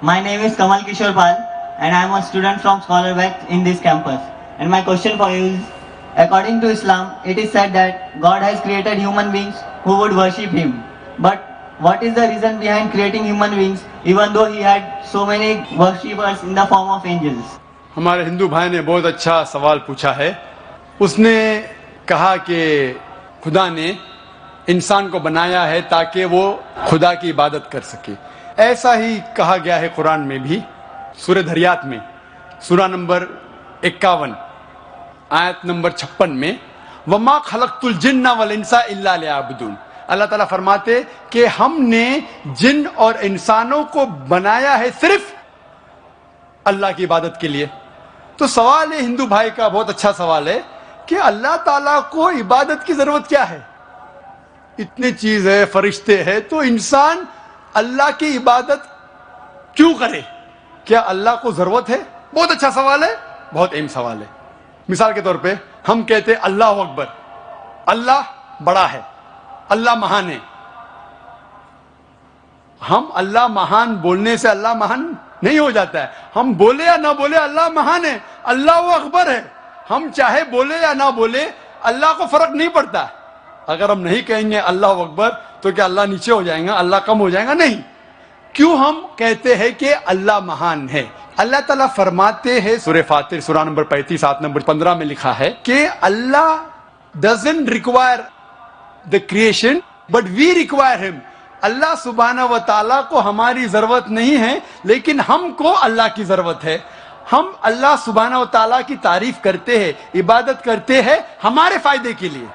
My name is Kamal Kishore Pal and I am a student from Scholar West in this campus. And my question for you is, according to Islam, it is said that God has created human beings who would worship Him. But what is the reason behind creating human beings even though He had so many worshippers in the form of angels? ہمارے ہندو بھائی نے بہت اچھا سوال پوچھا ہے. اس نے کہا کہ خدا نے انسان کو بنایا ہے تاکہ وہ خدا کی عبادت کر سکے. ایسا ہی کہا گیا ہے قرآن میں بھی, سورہ دھریات میں, سورہ نمبر 51 آیت نمبر 56 میں, وَمَا خَلَقْتُ الْجِنَّ وَالْإِنسَ إِلَّا لِيَعْبُدُونَ. اللہ تعالیٰ فرماتے کہ ہم نے جن اور انسانوں کو بنایا ہے صرف اللہ کی عبادت کے لیے. تو سوال ہے ہندو بھائی کا, بہت اچھا سوال ہے کہ اللہ تعالیٰ کو عبادت کی ضرورت کیا ہے؟ اتنی چیز ہے, فرشتے ہیں, تو انسان اللہ کی عبادت کیوں کرے؟ کیا اللہ کو ضرورت ہے؟ بہت اچھا سوال ہے, بہت اہم سوال ہے. مثال کے طور پہ ہم کہتے اللہ اکبر, اللہ بڑا ہے, اللہ مہان ہے. ہم اللہ مہان بولنے سے اللہ مہان نہیں ہو جاتا ہے. ہم بولے یا نہ بولے اللہ مہان ہے, اللہ اکبر ہے. ہم چاہے بولے یا نہ بولے اللہ کو فرق نہیں پڑتا. اگر ہم نہیں کہیں گے اللہ اکبر تو کیا اللہ نیچے ہو جائیں گا, اللہ کم ہو جائیں گا؟ نہیں. کیوں ہم کہتے ہیں کہ اللہ مہان ہے؟ اللہ تعالیٰ فرماتے ہیں سورہ فاتر سورہ نمبر 35 آیت نمبر 15 میں لکھا ہے کہ اللہ doesn't require the creation but we require him. اللہ سبحانہ و تعالیٰ کو ہماری ضرورت نہیں ہے لیکن ہم کو اللہ کی ضرورت ہے. ہم اللہ سبحانہ و تعالیٰ کی تعریف کرتے ہیں, عبادت کرتے ہیں ہمارے فائدے کے لیے.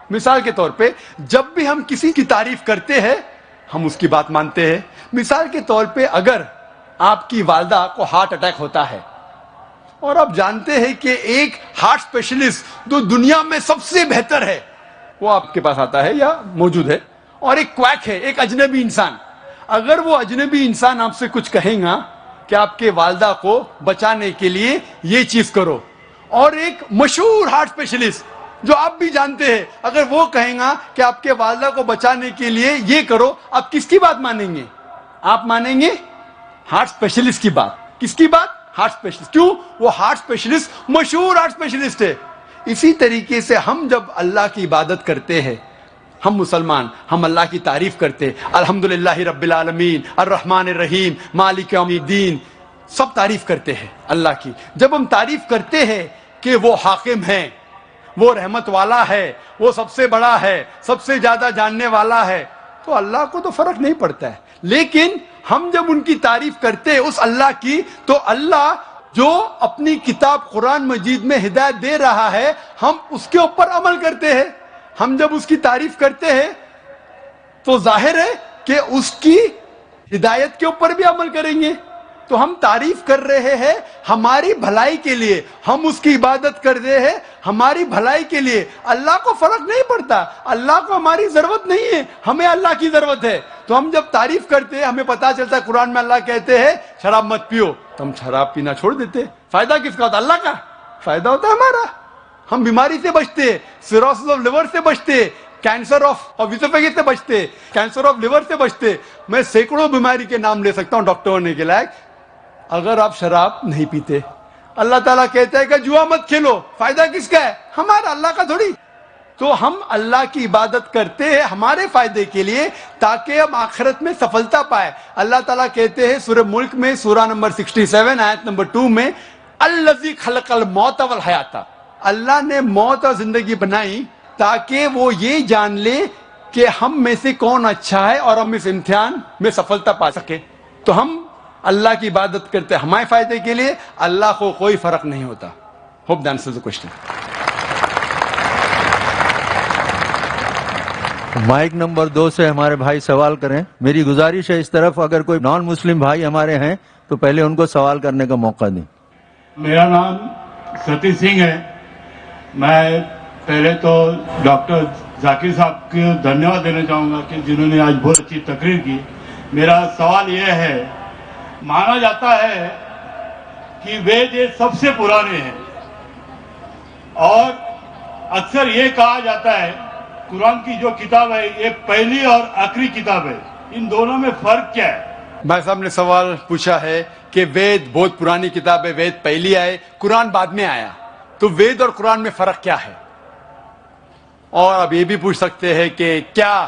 مثال کے طور پہ جب بھی ہم کسی کی تعریف کرتے ہیں ہم اس کی بات مانتے ہیں. مثال کے طور پہ اگر آپ کی والدہ کو ہارٹ اٹیک ہوتا ہے اور آپ جانتے ہیں کہ ایک ہارٹ اسپیشلسٹ جو دنیا میں سب سے بہتر ہے وہ آپ کے پاس آتا ہے یا موجود ہے, اور ایک کویک ہے, ایک اجنبی انسان, اگر وہ اجنبی انسان آپ سے کچھ کہیں گا کہ آپ کے والدہ کو بچانے کے لیے یہ چیز کرو, اور ایک مشہور ہارٹ اسپیشلسٹ جو آپ بھی جانتے ہیں اگر وہ کہیں گا کہ آپ کے والدہ کو بچانے کے لیے یہ کرو, آپ کس کی بات مانیں گے؟ آپ مانیں گے ہارٹ اسپیشلسٹ کی بات. کس کی بات؟ Heart specialist. کیوں؟ وہ ہارٹ اسپیشلسٹ مشہور ہارٹ اسپیشلسٹ ہے. اسی طریقے سے ہم جب اللہ کی عبادت کرتے ہیں, ہم مسلمان, ہم اللہ کی تعریف کرتے, الحمدللہ رب العالمین الرحمن الرحیم مالک یوم الدین, سب تعریف کرتے ہیں اللہ کی. جب ہم تعریف کرتے ہیں کہ وہ حاکم ہیں, وہ رحمت والا ہے, وہ سب سے بڑا ہے, سب سے زیادہ جاننے والا ہے, تو اللہ کو تو فرق نہیں پڑتا ہے. لیکن ہم جب ان کی تعریف کرتے ہیں اس اللہ کی, تو اللہ جو اپنی کتاب قرآن مجید میں ہدایت دے رہا ہے ہم اس کے اوپر عمل کرتے ہیں. ہم جب اس کی تعریف کرتے ہیں تو ظاہر ہے کہ اس کی ہدایت کے اوپر بھی عمل کریں گے. تو ہم تعریف کر رہے ہیں ہماری بھلائی کے لیے, ہم اس کی عبادت کر رہے ہیں ہماری بھلائی کے لیے. اللہ کو فرق نہیں پڑتا, اللہ کو ہماری ضرورت نہیں ہے, ہمیں اللہ کی ضرورت ہے. تو ہم جب تعریف کرتے ہیں ہمیں پتا چلتا ہے قرآن میں اللہ کہتے ہیں شراب مت پیو, تو ہم شراب پینا چھوڑ دیتے. فائدہ کس کا ہوتا ہے؟ اللہ کا فائدہ ہوتا ہے ہمارا. ہم بیماری سے بچتے, سیروسس آف لیور سے بچتے, کینسر آف اسوفیگس سے بچتے, کینسر آف لیور سے بچتے. میں سینکڑوں بیماری کے نام لے سکتا ہوں ڈاکٹر ہونے کے لائق, اگر آپ شراب نہیں پیتے. اللہ تعالیٰ کہتا ہے کہ جوا مت کھیلو, فائدہ کس کا ہے؟ ہمارا, اللہ کا تھوڑی. تو ہم اللہ کی عبادت کرتے ہیں ہمارے فائدے کے لیے تاکہ ہم آخرت میں سفلتا پائے. اللہ تعالیٰ کہتے ہیں سورہ ملک میں سورہ نمبر 67 آیت نمبر 2 میں, الذی خلق الموت والحیات, اللہ نے موت اور زندگی بنائی تاکہ وہ یہ جان لے کہ ہم میں سے کون اچھا ہے اور ہم اس امتحان میں سفلتا پا سکے. تو ہم اللہ کی عبادت کرتے ہیں ہمارے فائدے کے لیے, اللہ کو کوئی فرق نہیں ہوتا. Hope the answers the question. Mic number 2 سے ہمارے بھائی سوال کریں. میری گزارش ہے اس طرف اگر کوئی نان مسلم بھائی ہمارے ہیں تو پہلے ان کو سوال کرنے کا موقع دیں. میرا نام ستی سنگھ ہے. میں پہلے تو ڈاکٹر ذاکر صاحب کو دھنیہ واد دینا چاہوں گا کہ جنہوں نے آج بہت اچھی تقریر کی. میرا سوال یہ ہے, مانا جاتا ہے کہ وید یہ سب سے پرانے ہیں اور اکثر یہ کہا جاتا ہے قرآن کی جو کتاب ہے یہ پہلی اور آخری کتاب ہے, ان دونوں میں فرق کیا ہے؟ بھائی صاحب نے سوال پوچھا ہے کہ وید بہت پرانی کتاب ہے، وید پہلی آئے، قرآن بعد میں آیا، تو وید اور قرآن میں فرق کیا ہے؟ اور اب یہ بھی پوچھ سکتے ہیں کہ کیا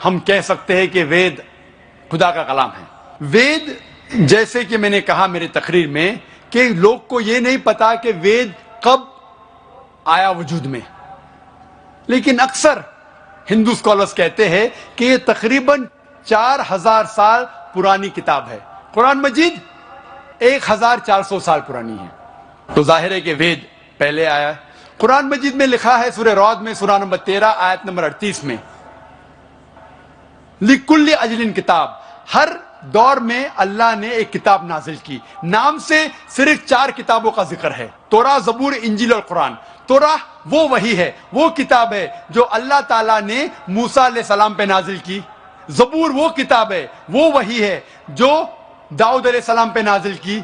ہم کہہ سکتے ہیں کہ وید خدا کا کلام ہے؟ وید، جیسے کہ میں نے کہا میری تقریر میں، کہ لوگ کو یہ نہیں پتا کہ وید کب آیا وجود میں، لیکن اکثر ہندو اسکالرس کہتے ہیں کہ یہ تقریباً 4000 سال پرانی کتاب ہے۔ قرآن مجید 1400 سال پرانی ہے، تو ظاہر ہے کہ وید پہلے آیا ہے۔ قرآن مجید میں لکھا ہے سورہ رعد میں سورہ نمبر 13 آیت نمبر 38 میں، لِكُلِّ اجل کتاب، ہر دور میں اللہ نے ایک کتاب نازل کی۔ نام سے صرف 4 کتابوں کا ذکر ہے، توراہ، زبور، انجیل اور قرآن۔ توراہ وہ وحی ہے، وہ کتاب ہے جو اللہ تعالیٰ نے موسیٰ علیہ السلام پہ نازل کی۔ زبور وہ کتاب ہے، وہ وحی ہے جو داؤد علیہ السلام پہ نازل کی۔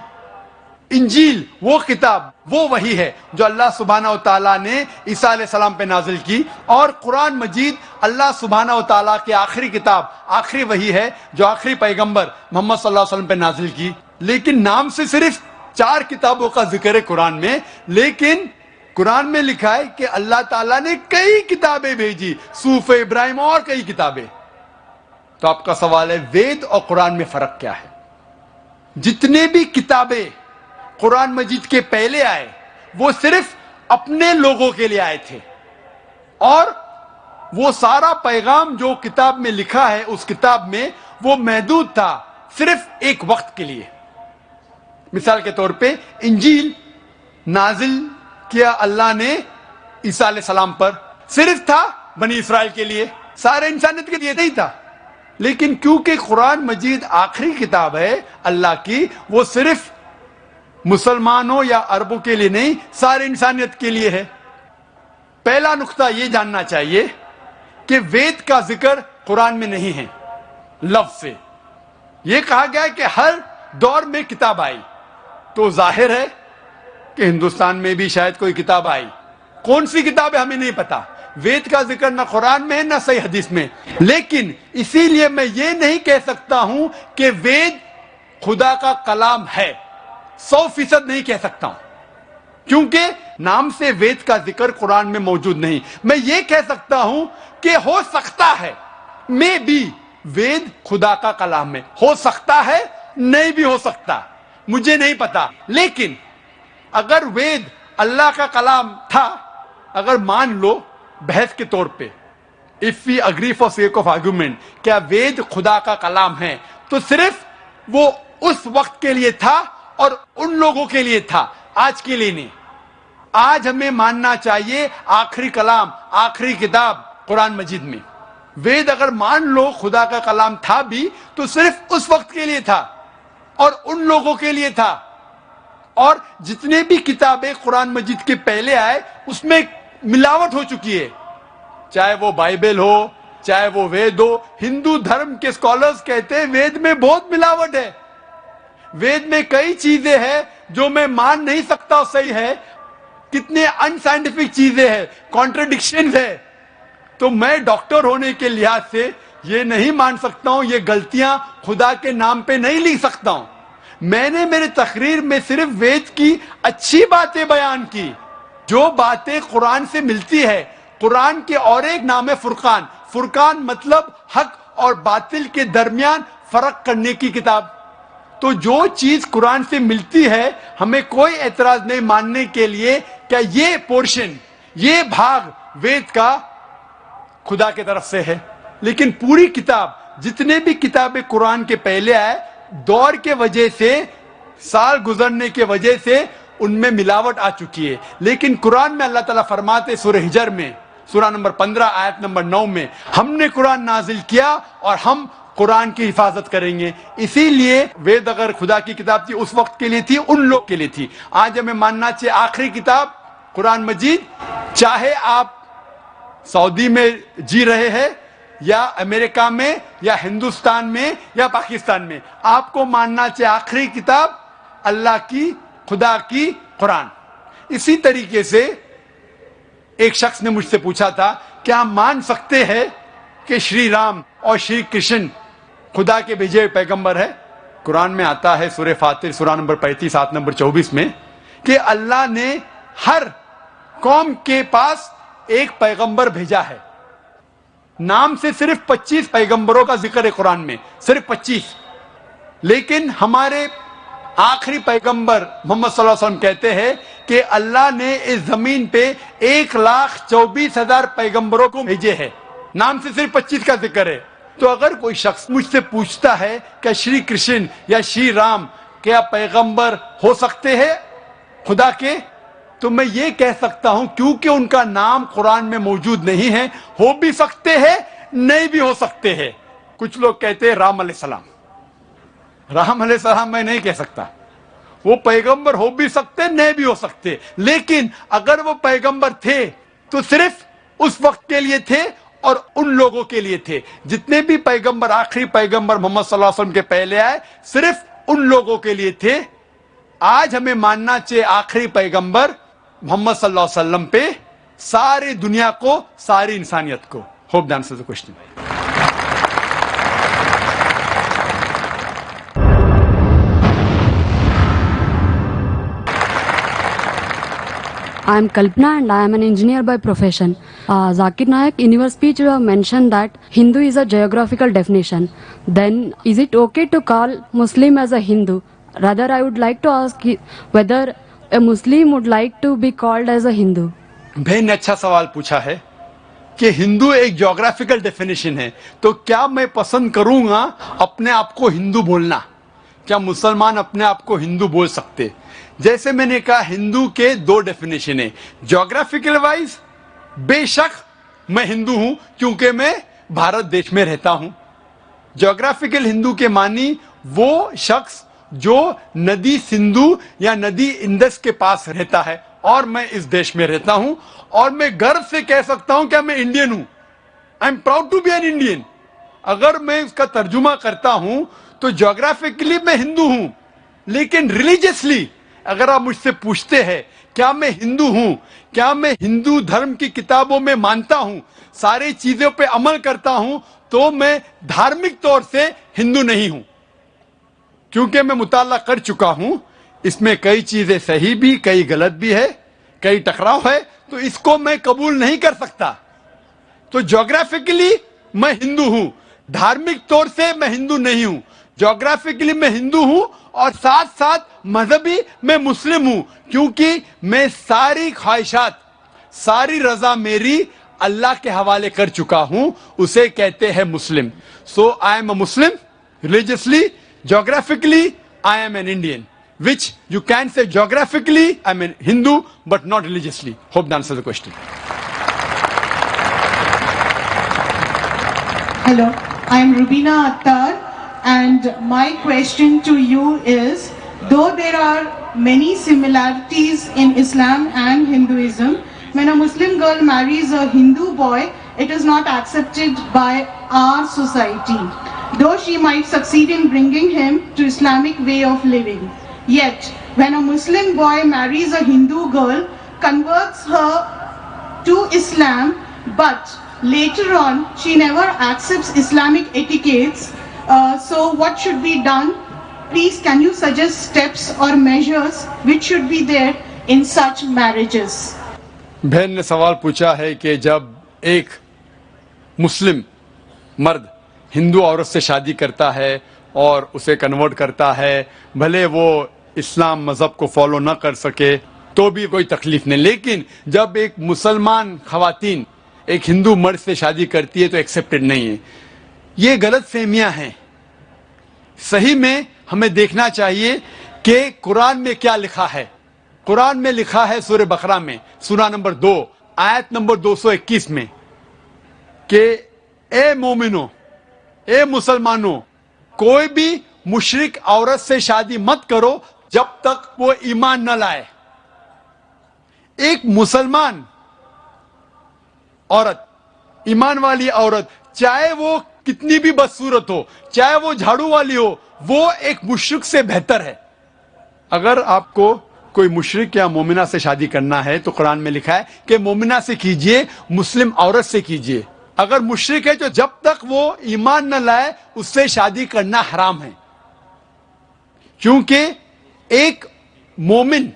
انجیل وہ کتاب، وہ وحی ہے جو اللہ سبحانہ و تعالیٰ نے عیسیٰ علیہ السلام پہ نازل کی۔ اور قرآن مجید اللہ سبحانہ و تعالیٰ کی آخری کتاب، آخری وحی ہے جو آخری پیغمبر محمد صلی اللہ علیہ وسلم پہ نازل کی۔ لیکن نام سے صرف 4 کتابوں کا ذکر ہے قرآن میں، لیکن قرآن میں لکھا ہے کہ اللہ تعالیٰ نے کئی کتابیں بھیجی، صحف ابراہیم اور کئی کتابیں۔ تو آپ کا سوال ہے وید اور قرآن میں فرق کیا ہے؟ جتنے بھی کتابیں قرآن مجید کے پہلے آئے وہ صرف اپنے لوگوں کے لیے آئے تھے، اور وہ سارا پیغام جو کتاب میں لکھا ہے اس کتاب میں وہ محدود تھا صرف ایک وقت کے لیے۔ مثال کے طور پہ انجیل نازل کیا اللہ نے عیسیٰ علیہ السلام پر، صرف تھا بنی اسرائیل کے لیے، سارے انسانیت کے لیے نہیں تھا۔ لیکن کیونکہ قرآن مجید آخری کتاب ہے اللہ کی، وہ صرف مسلمانوں یا عربوں کے لیے نہیں، سارے انسانیت کے لیے ہے۔ پہلا نقطہ یہ جاننا چاہیے کہ وید کا ذکر قرآن میں نہیں ہے لفظ سے۔ یہ کہا گیا ہے کہ ہر دور میں کتاب آئی، تو ظاہر ہے کہ ہندوستان میں بھی شاید کوئی کتاب آئی۔ کون سی کتاب ہے ہمیں نہیں پتا۔ وید کا ذکر نہ قرآن میں ہے نہ صحیح حدیث میں، لیکن اسی لیے میں یہ نہیں کہہ سکتا ہوں کہ وید خدا کا کلام ہے، 100% نہیں کہہ سکتا ہوں، کیونکہ نام سے وید کا ذکر قرآن میں موجود نہیں۔ میں یہ کہہ سکتا ہوں کہ ہو سکتا ہے، میں بھی وید خدا کا کلام ہے، ہو سکتا ہے، نہیں بھی ہو سکتا، مجھے نہیں پتا۔ لیکن اگر وید اللہ کا کلام تھا، اگر مان لو بحث کے طور پہ، if we agree for sake of argument، کیا وید خدا کا کلام ہے، تو صرف وہ اس وقت کے لیے تھا اور ان لوگوں کے لیے تھا، آج کے لیے نہیں۔ آج ہمیں ماننا چاہیے آخری کلام، آخری کتاب قرآن مجید میں۔ وید اگر مان لو خدا کا کلام تھا بھی تو صرف اس وقت کے لیے تھا اور ان لوگوں کے لیے تھا۔ اور جتنے بھی کتابیں قرآن مجید کے پہلے آئے اس میں ملاوٹ ہو چکی ہے، چاہے وہ بائبل ہو، چاہے وہ وید ہو۔ ہندو دھرم کے اسکالرز کہتے ہیں وید میں بہت ملاوٹ ہے، وید میں کئی چیزیں ہیں جو میں مان نہیں سکتا صحیح ہے، کتنے ان سائنٹیفک چیزیں ہیں، کانٹرڈکشنز ہے۔ تو میں ڈاکٹر ہونے کے لحاظ سے یہ نہیں مان سکتا ہوں، یہ غلطیاں خدا کے نام پہ نہیں لکھ سکتا ہوں۔ میں نے میرے تقریر میں صرف وید کی اچھی باتیں بیان کی، جو باتیں قرآن سے ملتی ہے۔ قرآن کے اور ایک نام ہے فرقان۔ فرقان مطلب حق اور باطل کے درمیان فرق کرنے کی کتاب۔ تو جو چیز قرآن سے ملتی ہے ہمیں کوئی اعتراض نہیں ماننے کے لیے کہ یہ پورشن، یہ بھاگ وید کا خدا کی طرف سے ہے۔ لیکن پوری کتاب، جتنے بھی کتابیں قرآن کے پہلے آئے، دور کے وجہ سے، سال گزرنے کے وجہ سے ان میں ملاوٹ آ چکی ہے۔ لیکن قرآن میں اللہ تعالیٰ فرماتے سورہ ہجر میں، سورہ نمبر 15 آیت نمبر 9 میں، ہم نے قرآن نازل کیا اور ہم قرآن کی حفاظت کریں گے۔ اسی لیے وید اگر خدا کی کتاب تھی اس وقت کے لیے تھی، ان لوگ کے لیے تھی۔ آج ہمیں ماننا چاہیے آخری کتاب قرآن مجید، چاہے آپ سعودی میں جی رہے ہیں یا امریکہ میں یا ہندوستان میں یا پاکستان میں، آپ کو ماننا چاہیے آخری کتاب اللہ کی، خدا کی قرآن۔ اسی طریقے سے ایک شخص نے مجھ سے پوچھا تھا کہ ہم مان سکتے ہیں کہ شری رام اور شری کرشن خدا کے بھیجے ہوئے پیغمبر ہے. قرآن میں آتا ہے سورہ فاطر سورہ نمبر 35 آیت نمبر 24 میں کہ اللہ نے ہر قوم کے پاس ایک پیغمبر بھیجا ہے. نام سے صرف 25 پیغمبروں کا ذکر ہے قرآن میں, صرف 25. لیکن ہمارے آخری پیغمبر محمد صلی اللہ علیہ وسلم کہتے ہیں کہ اللہ نے اس زمین پہ 1,24,000 پیغمبروں کو بھیجے ہیں. نام سے صرف 25 کا ذکر ہے. تو اگر کوئی شخص مجھ سے پوچھتا ہے کہ شری کرشن یا شری رام کیا پیغمبر ہو سکتے ہیں خدا کے, تو میں یہ کہہ سکتا ہوں کیونکہ ان کا نام قرآن میں موجود نہیں ہے, ہو بھی سکتے ہیں نہیں بھی ہو سکتے ہیں. کچھ لوگ کہتے ہیں رام علیہ السلام. رام علیہ السلام میں نہیں کہہ سکتا, وہ پیغمبر ہو بھی سکتے نہیں بھی ہو سکتے. لیکن اگر وہ پیغمبر تھے تو صرف اس وقت کے لیے تھے اور ان لوگوں کے لیے تھے. جتنے بھی پیغمبر, آخری پیغمبر محمد صلی اللہ علیہ وسلم کے پہلے آئے, صرف ان لوگوں کے لیے تھے. آج ہمیں ماننا چاہیے آخری پیغمبر محمد صلی اللہ علیہ وسلم پہ ساری دنیا کو, ساری انسانیت کو. Hope the answers the question. I am Kalpana and I am an engineer by profession. Zakir Naik, in your speech you have mentioned that Hindu is a geographical definition. Then is it okay to call Muslim as a Hindu? Rather, I would like to ask you whether a Muslim would like to be called as a Hindu. بہن نے اچھا سوال پوچھا ہے کہ ہندو ایک geographical definition ہے, تو کیا میں پسند کروں گا اپنے آپ کو ہندو بولنا؟ کیا مسلمان اپنے آپ کو ہندو بول سکتے؟ جیسے میں نے کہا ہندو کے 2 ڈیفینیشن ہیں. جیوگرافیکل وائز بے شک میں ہندو ہوں کیونکہ میں بھارت دیش میں رہتا ہوں. جیوگرافیکل ہندو کے معنی وہ شخص جو ندی سندھو یا ندی انڈس کے پاس رہتا ہے, اور میں اس دیش میں رہتا ہوں, اور میں گرو سے کہہ سکتا ہوں کہ میں انڈین ہوں. I am proud to be an Indian. اگر میں اس کا ترجمہ کرتا ہوں تو جیوگرافیکلی میں ہندو ہوں, لیکن ریلیجیسلی اگر آپ مجھ سے پوچھتے ہیں کیا میں ہندو ہوں, کیا میں ہندو دھرم کی کتابوں میں مانتا ہوں, ساری چیزوں پہ عمل کرتا ہوں, تو میں دھارمک طور سے ہندو نہیں ہوں. کیونکہ میں مطالعہ کر چکا ہوں, اس میں کئی چیزیں صحیح بھی, کئی غلط بھی ہے, کئی ٹکراؤ ہے, تو اس کو میں قبول نہیں کر سکتا. تو جیوگرافیکلی میں ہندو ہوں, دھارمک طور سے میں ہندو نہیں ہوں. جیوگرافیکلی میں ہندو ہوں اور ساتھ ساتھ مذہبی میں مسلم ہوں, کیونکہ میں ساری خواہشات, ساری رضا میری اللہ کے حوالے کر چکا ہوں, اسے کہتے ہیں مسلم. So I am a Muslim religiously. Geographically, I am an Indian, which you can say geographically I am a Hindu, but not religiously. Hope that answers the question. Hello, I am Rubina Attar, and my question to you is, though there are many similarities in Islam and Hinduism, when a Muslim girl marries a Hindu boy, it is not accepted by our society, though she might succeed in bringing him to Islamic way of living. Yet, when a Muslim boy marries a Hindu girl, converts her to Islam, but later on she never accepts Islamic etiquettes, so what should be done? Please, can you suggest steps or measures which should be there in such marriages? بہن نے سوال پوچھا ہے کہ جب ایک مسلم مرد ہندو عورت سے شادی کرتا ہے اور اسے کنورٹ کرتا ہے, بھلے وہ اسلام مذہب کو فالو نہ کر سکے تو بھی کوئی تکلیف نہیں, لیکن جب ایک مسلمان خواتین ایک ہندو مرد سے شادی کرتی ہے تو ایکسیپٹڈ نہیں ہے. یہ غلط فہمیاں ہیں. صحیح میں ہمیں دیکھنا چاہیے کہ قرآن میں کیا لکھا ہے. قرآن میں لکھا ہے سورہ بقرہ میں سورہ نمبر 2 آیت نمبر 221 میں کہ اے مومنو, اے مسلمانوں, کوئی بھی مشرک عورت سے شادی مت کرو جب تک وہ ایمان نہ لائے. ایک مسلمان عورت, ایمان والی عورت, چاہے وہ کتنی بھی بدصورت ہو, چاہے وہ جھاڑو والی ہو, وہ ایک مشرک سے بہتر ہے. اگر آپ کو کوئی مشرک یا مومنہ سے شادی کرنا ہے تو قرآن میں لکھا ہے کہ مومنہ سے کیجئے, مسلم عورت سے کیجئے. اگر مشرک ہے تو جب تک وہ ایمان نہ لائے اس سے شادی کرنا حرام ہے. کیونکہ ایک مومن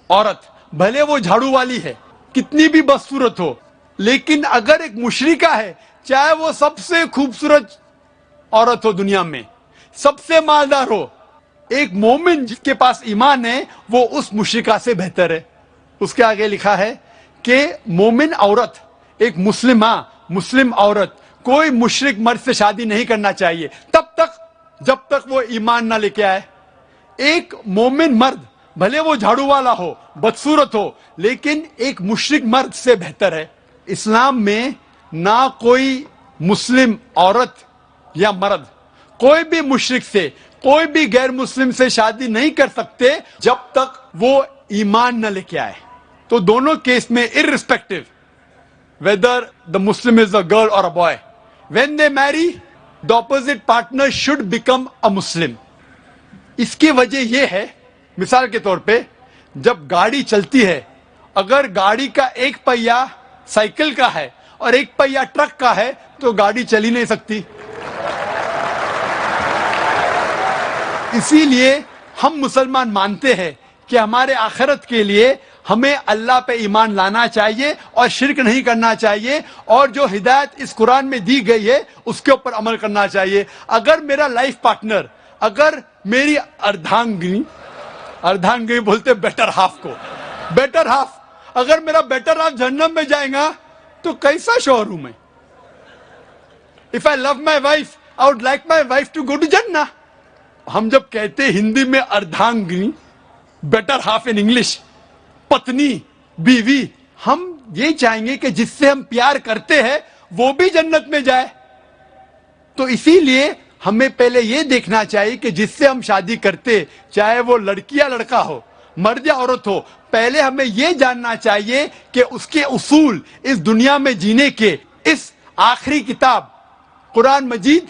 عورت بھلے وہ جھاڑو والی ہے, کتنی بھی بدصورت ہو, لیکن اگر ایک مشرکہ ہے, چاہے وہ سب سے خوبصورت عورت ہو دنیا میں, سب سے مالدار ہو, ایک مومن جس کے پاس ایمان ہے وہ اس مشرکہ سے بہتر ہے. اس کے آگے لکھا ہے کہ مومن عورت, ایک مسلم عورت کوئی مشرک مرد سے شادی نہیں کرنا چاہیے تب تک جب تک وہ ایمان نہ لے کے آئے. ایک مومن مرد بھلے وہ جھاڑو والا ہو, بدصورت ہو, لیکن ایک مشرک مرد سے بہتر ہے. اسلام میں نہ کوئی مسلم عورت یا مرد کوئی بھی مشرک سے, کوئی بھی غیر مسلم سے شادی نہیں کر سکتے جب تک وہ ایمان نہ لے کے آئے. تو دونوں کیس میں irrespective whether the Muslim is a girl or a boy, when they marry, the opposite partner should become a Muslim. اس کی وجہ یہ ہے, مثال کے طور پہ جب گاڑی چلتی ہے, اگر گاڑی کا ایک پہیہ سائیکل کا ہے اور ایک پہیہ ٹرک کا ہے تو گاڑی چل ہی نہیں سکتی. اسی لیے ہم مسلمان مانتے ہیں کہ ہمارے آخرت کے لیے ہمیں اللہ پہ ایمان لانا چاہیے اور شرک نہیں کرنا چاہیے, اور جو ہدایت اس قرآن میں دی گئی ہے اس کے اوپر عمل کرنا چاہیے. اگر میرا لائف پارٹنر, اگر میری اردھانگنی بولتے بیٹر ہاف کو, بیٹر ہاف, اگر میرا بیٹر ہاف جہنم میں جائے گا تو کیسا شوہر ہوں میں؟ If I love my wife, I would like my wife to go to Jannah. ہم جب کہتے ہندی میں اردھانگنی, بیٹر ہاف ان انگلش, پتنی, بیوی, ہم یہ چاہیں گے کہ جس سے ہم پیار کرتے ہیں وہ بھی جنت میں جائے. تو اسی لیے ہمیں پہلے یہ دیکھنا چاہیے کہ جس سے ہم شادی کرتے, چاہے وہ لڑکی یا لڑکا ہو, مرد یا عورت ہو, پہلے ہمیں یہ جاننا چاہیے کہ اس کے اصول اس دنیا میں جینے کے اس آخری کتاب قرآن مجید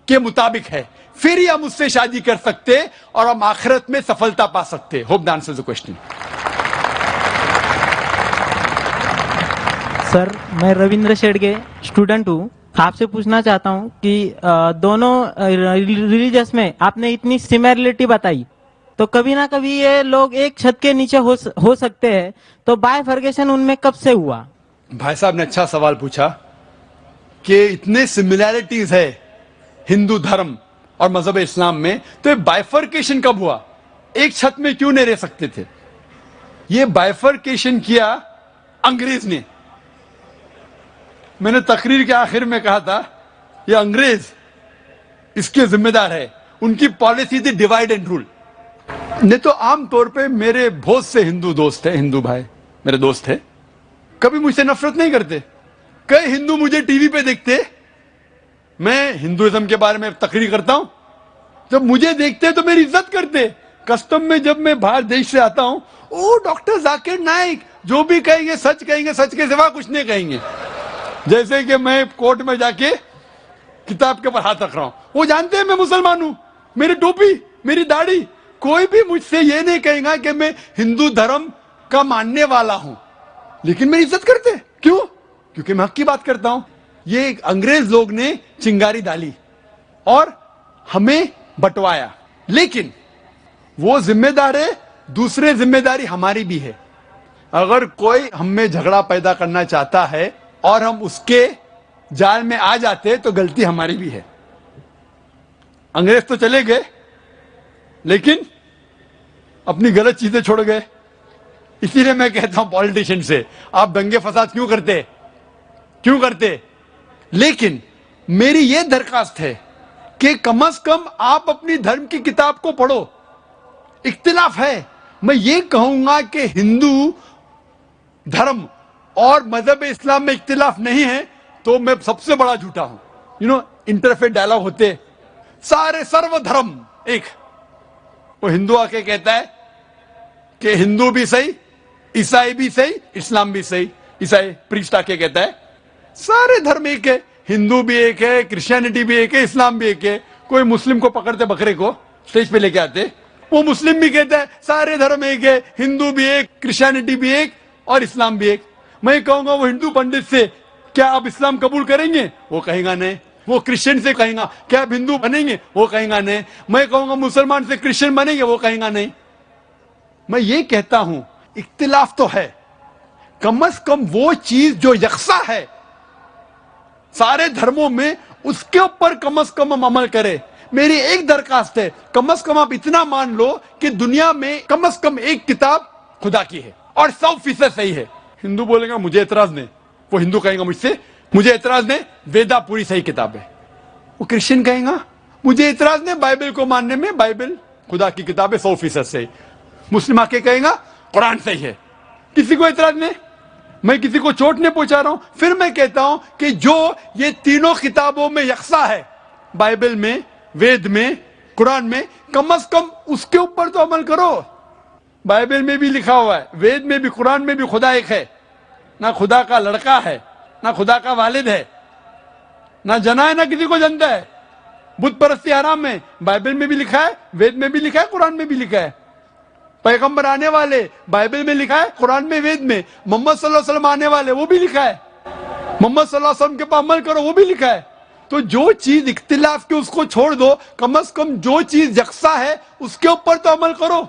کے مطابق ہے, پھر ہی ہم اس سے شادی کر سکتے اور ہم آخرت میں سفلتا پا سکتے. Hope the answers the question. Sir, میں رویندر شیڑگے اسٹوڈنٹ ہوں. آپ سے پوچھنا چاہتا ہوں کہ دونوں ریلیجس میں آپ نے اتنی سملرٹی بتائی, تو کبھی نہ کبھی یہ لوگ ایک چھت کے نیچے ہو سکتے ہیں, تو بائیفرگیشن ان میں کب سے ہوا؟ بھائی صاحب نے اچھا سوال پوچھا کہ اتنے سملیرٹیز ہے ہندو دھرم اور مذہب اسلام میں, تو یہ بائیفرکیشن کب ہوا؟ ایک چھت میں کیوں نہیں رہ سکتے تھے؟ یہ بائیفرکیشن کیا انگریز نے. میں نے تقریر کے آخر میں کہا تھا یہ انگریز اس کے ذمہ دار ہے, ان کی پالیسی تھی ڈیوائڈ اینڈ رول. نہیں تو عام طور پہ میرے بہت سے ہندو دوست ہیں, ہندو بھائی میرے دوست ہیں, کبھی مجھ سے نفرت نہیں کرتے. کئی ہندو مجھے ٹی وی پہ دیکھتے, میں ہندوازم کے بارے میں تقریر کرتا ہوں, جب مجھے دیکھتے تو میری عزت کرتے. کسٹم میں جب میں باہر دیش سے آتا ہوں, او ڈاکٹر ذاکر نائک, جو بھی کہیں گے سچ کہیں گے, سچ کے سوا کچھ نہیں کہیں گے. جیسے کہ میں کورٹ میں جا کے کتاب کے اوپر ہاتھ رکھ رہا ہوں, وہ جانتے ہیں میں مسلمان ہوں, میری ٹوپی, میری داڑھی, کوئی بھی مجھ سے یہ نہیں کہے گا کہ میں ہندو دھرم کا ماننے والا ہوں, لیکن میری عزت کرتے. کیوں؟ کیونکہ میں حق کی بات کرتا ہوں. یہ انگریز لوگ نے چنگاری ڈالی اور ہمیں بٹوایا, لیکن وہ ذمہ دار ہے, دوسرے ذمہ داری ہماری بھی ہے. اگر کوئی ہم میں جھگڑا پیدا کرنا چاہتا ہے اور ہم اس کے جال میں آ جاتے تو غلطی ہماری بھی ہے. انگریز تو چلے گئے لیکن اپنی غلط چیزیں چھوڑ گئے. اسی لیے میں کہتا ہوں پالیٹیشین سے, آپ دنگے فساد کیوں کرتے؟ لیکن میری یہ درخواست ہے کہ کم از کم آپ اپنی دھرم کی کتاب کو پڑھو. اختلاف ہے, میں یہ کہوں گا کہ ہندو دھرم اور مذہب اسلام میں اختلاف نہیں ہے تو میں سب سے بڑا جھوٹا ہوں. انٹرفیت ڈائلاگ ہوتے, سارے سرو دھرم ایک. وہ ہندو آ کے کہتا ہے کہ ہندو بھی صحیح, عیسائی بھی صحیح, اسلام بھی صحیح. عیسائی پریسٹ آ کے کہتا ہے سارے دھرم ایک ہے, ہندو بھی ایک ہے, کرسچینٹی بھی ایک ہے, اسلام بھی ایک ہے. کوئی مسلم کو پکڑتے بکرے کو اسٹیج پہ لے کے آتے, وہ مسلم بھی کہتا ہے سارے دھرم ایک ہے, ہندو بھی ایک, کرسچینٹی بھی ایک اور اسلام بھی ایک. میں کہوں گا وہ ہندو پنڈت سے کیا آپ اسلام قبول کریں گے؟ وہ کہیں گا نہیں. وہ کرسچن سے کہیں گا کیا آپ ہندو بنیں گے؟ وہ کہیں گا نہیں. میں کہوں گا مسلمان سے کرسچن بنیں گے؟ وہ کہیں گا نہیں. میں یہ کہتا ہوں اختلاف تو ہے، کم از کم وہ چیز جو یکساں ہے سارے دھرموں میں، اس کے اوپر کم از کم ہم عمل کریں. میری ایک درخواست ہے، کم از کم آپ اتنا مان لو کہ دنیا میں کم از کم ایک کتاب خدا کی ہے اور 100% صحیح ہے. ہندو بولے گا مجھے اعتراض نہیں، وہ ہندو کہیں گا مجھ سے مجھے اعتراض نہیں، ویدا پوری صحیح کتاب ہے. وہ کرسچن کہیں گا مجھے اعتراض نہیں بائبل کو ماننے میں، بائبل خدا کی کتاب ہے 100% صحیح. مسلم آ کے کہیں گا قرآن صحیح ہے. کسی کو اعتراض نہیں، میں کسی کو چوٹ نہیں پہنچا رہا ہوں. پھر میں کہتا ہوں کہ جو یہ تینوں کتابوں میں یکساں ہے، بائبل میں، وید میں، قرآن میں، کم از کم اس کے اوپر تو عمل کرو. بائبل میں بھی لکھا ہوا ہے، وید میں بھی، قرآن میں بھی خدا ایک ہے. نہ خدا کا لڑکا ہے، نہ خدا کا والد ہے، نہ جنا ہے، نہ کسی کو جنتا ہے. بت پرستی حرام ہے، بائبل میں بھی لکھا ہے، وید میں بھی لکھا ہے، قرآن میں بھی لکھا ہے. پیغمبر آنے والے، بائبل میں لکھا ہے، قرآن میں، وید میں. محمد صلی اللہ علیہ وسلم آنے والے، وہ بھی لکھا ہے. محمد صلی اللہ علیہ وسلم کے پاس عمل کرو، وہ بھی لکھا ہے. تو جو چیز اختلاف کی اس کو چھوڑ دو، کم از کم جو چیز یکساں ہے اس کے اوپر تو عمل کرو.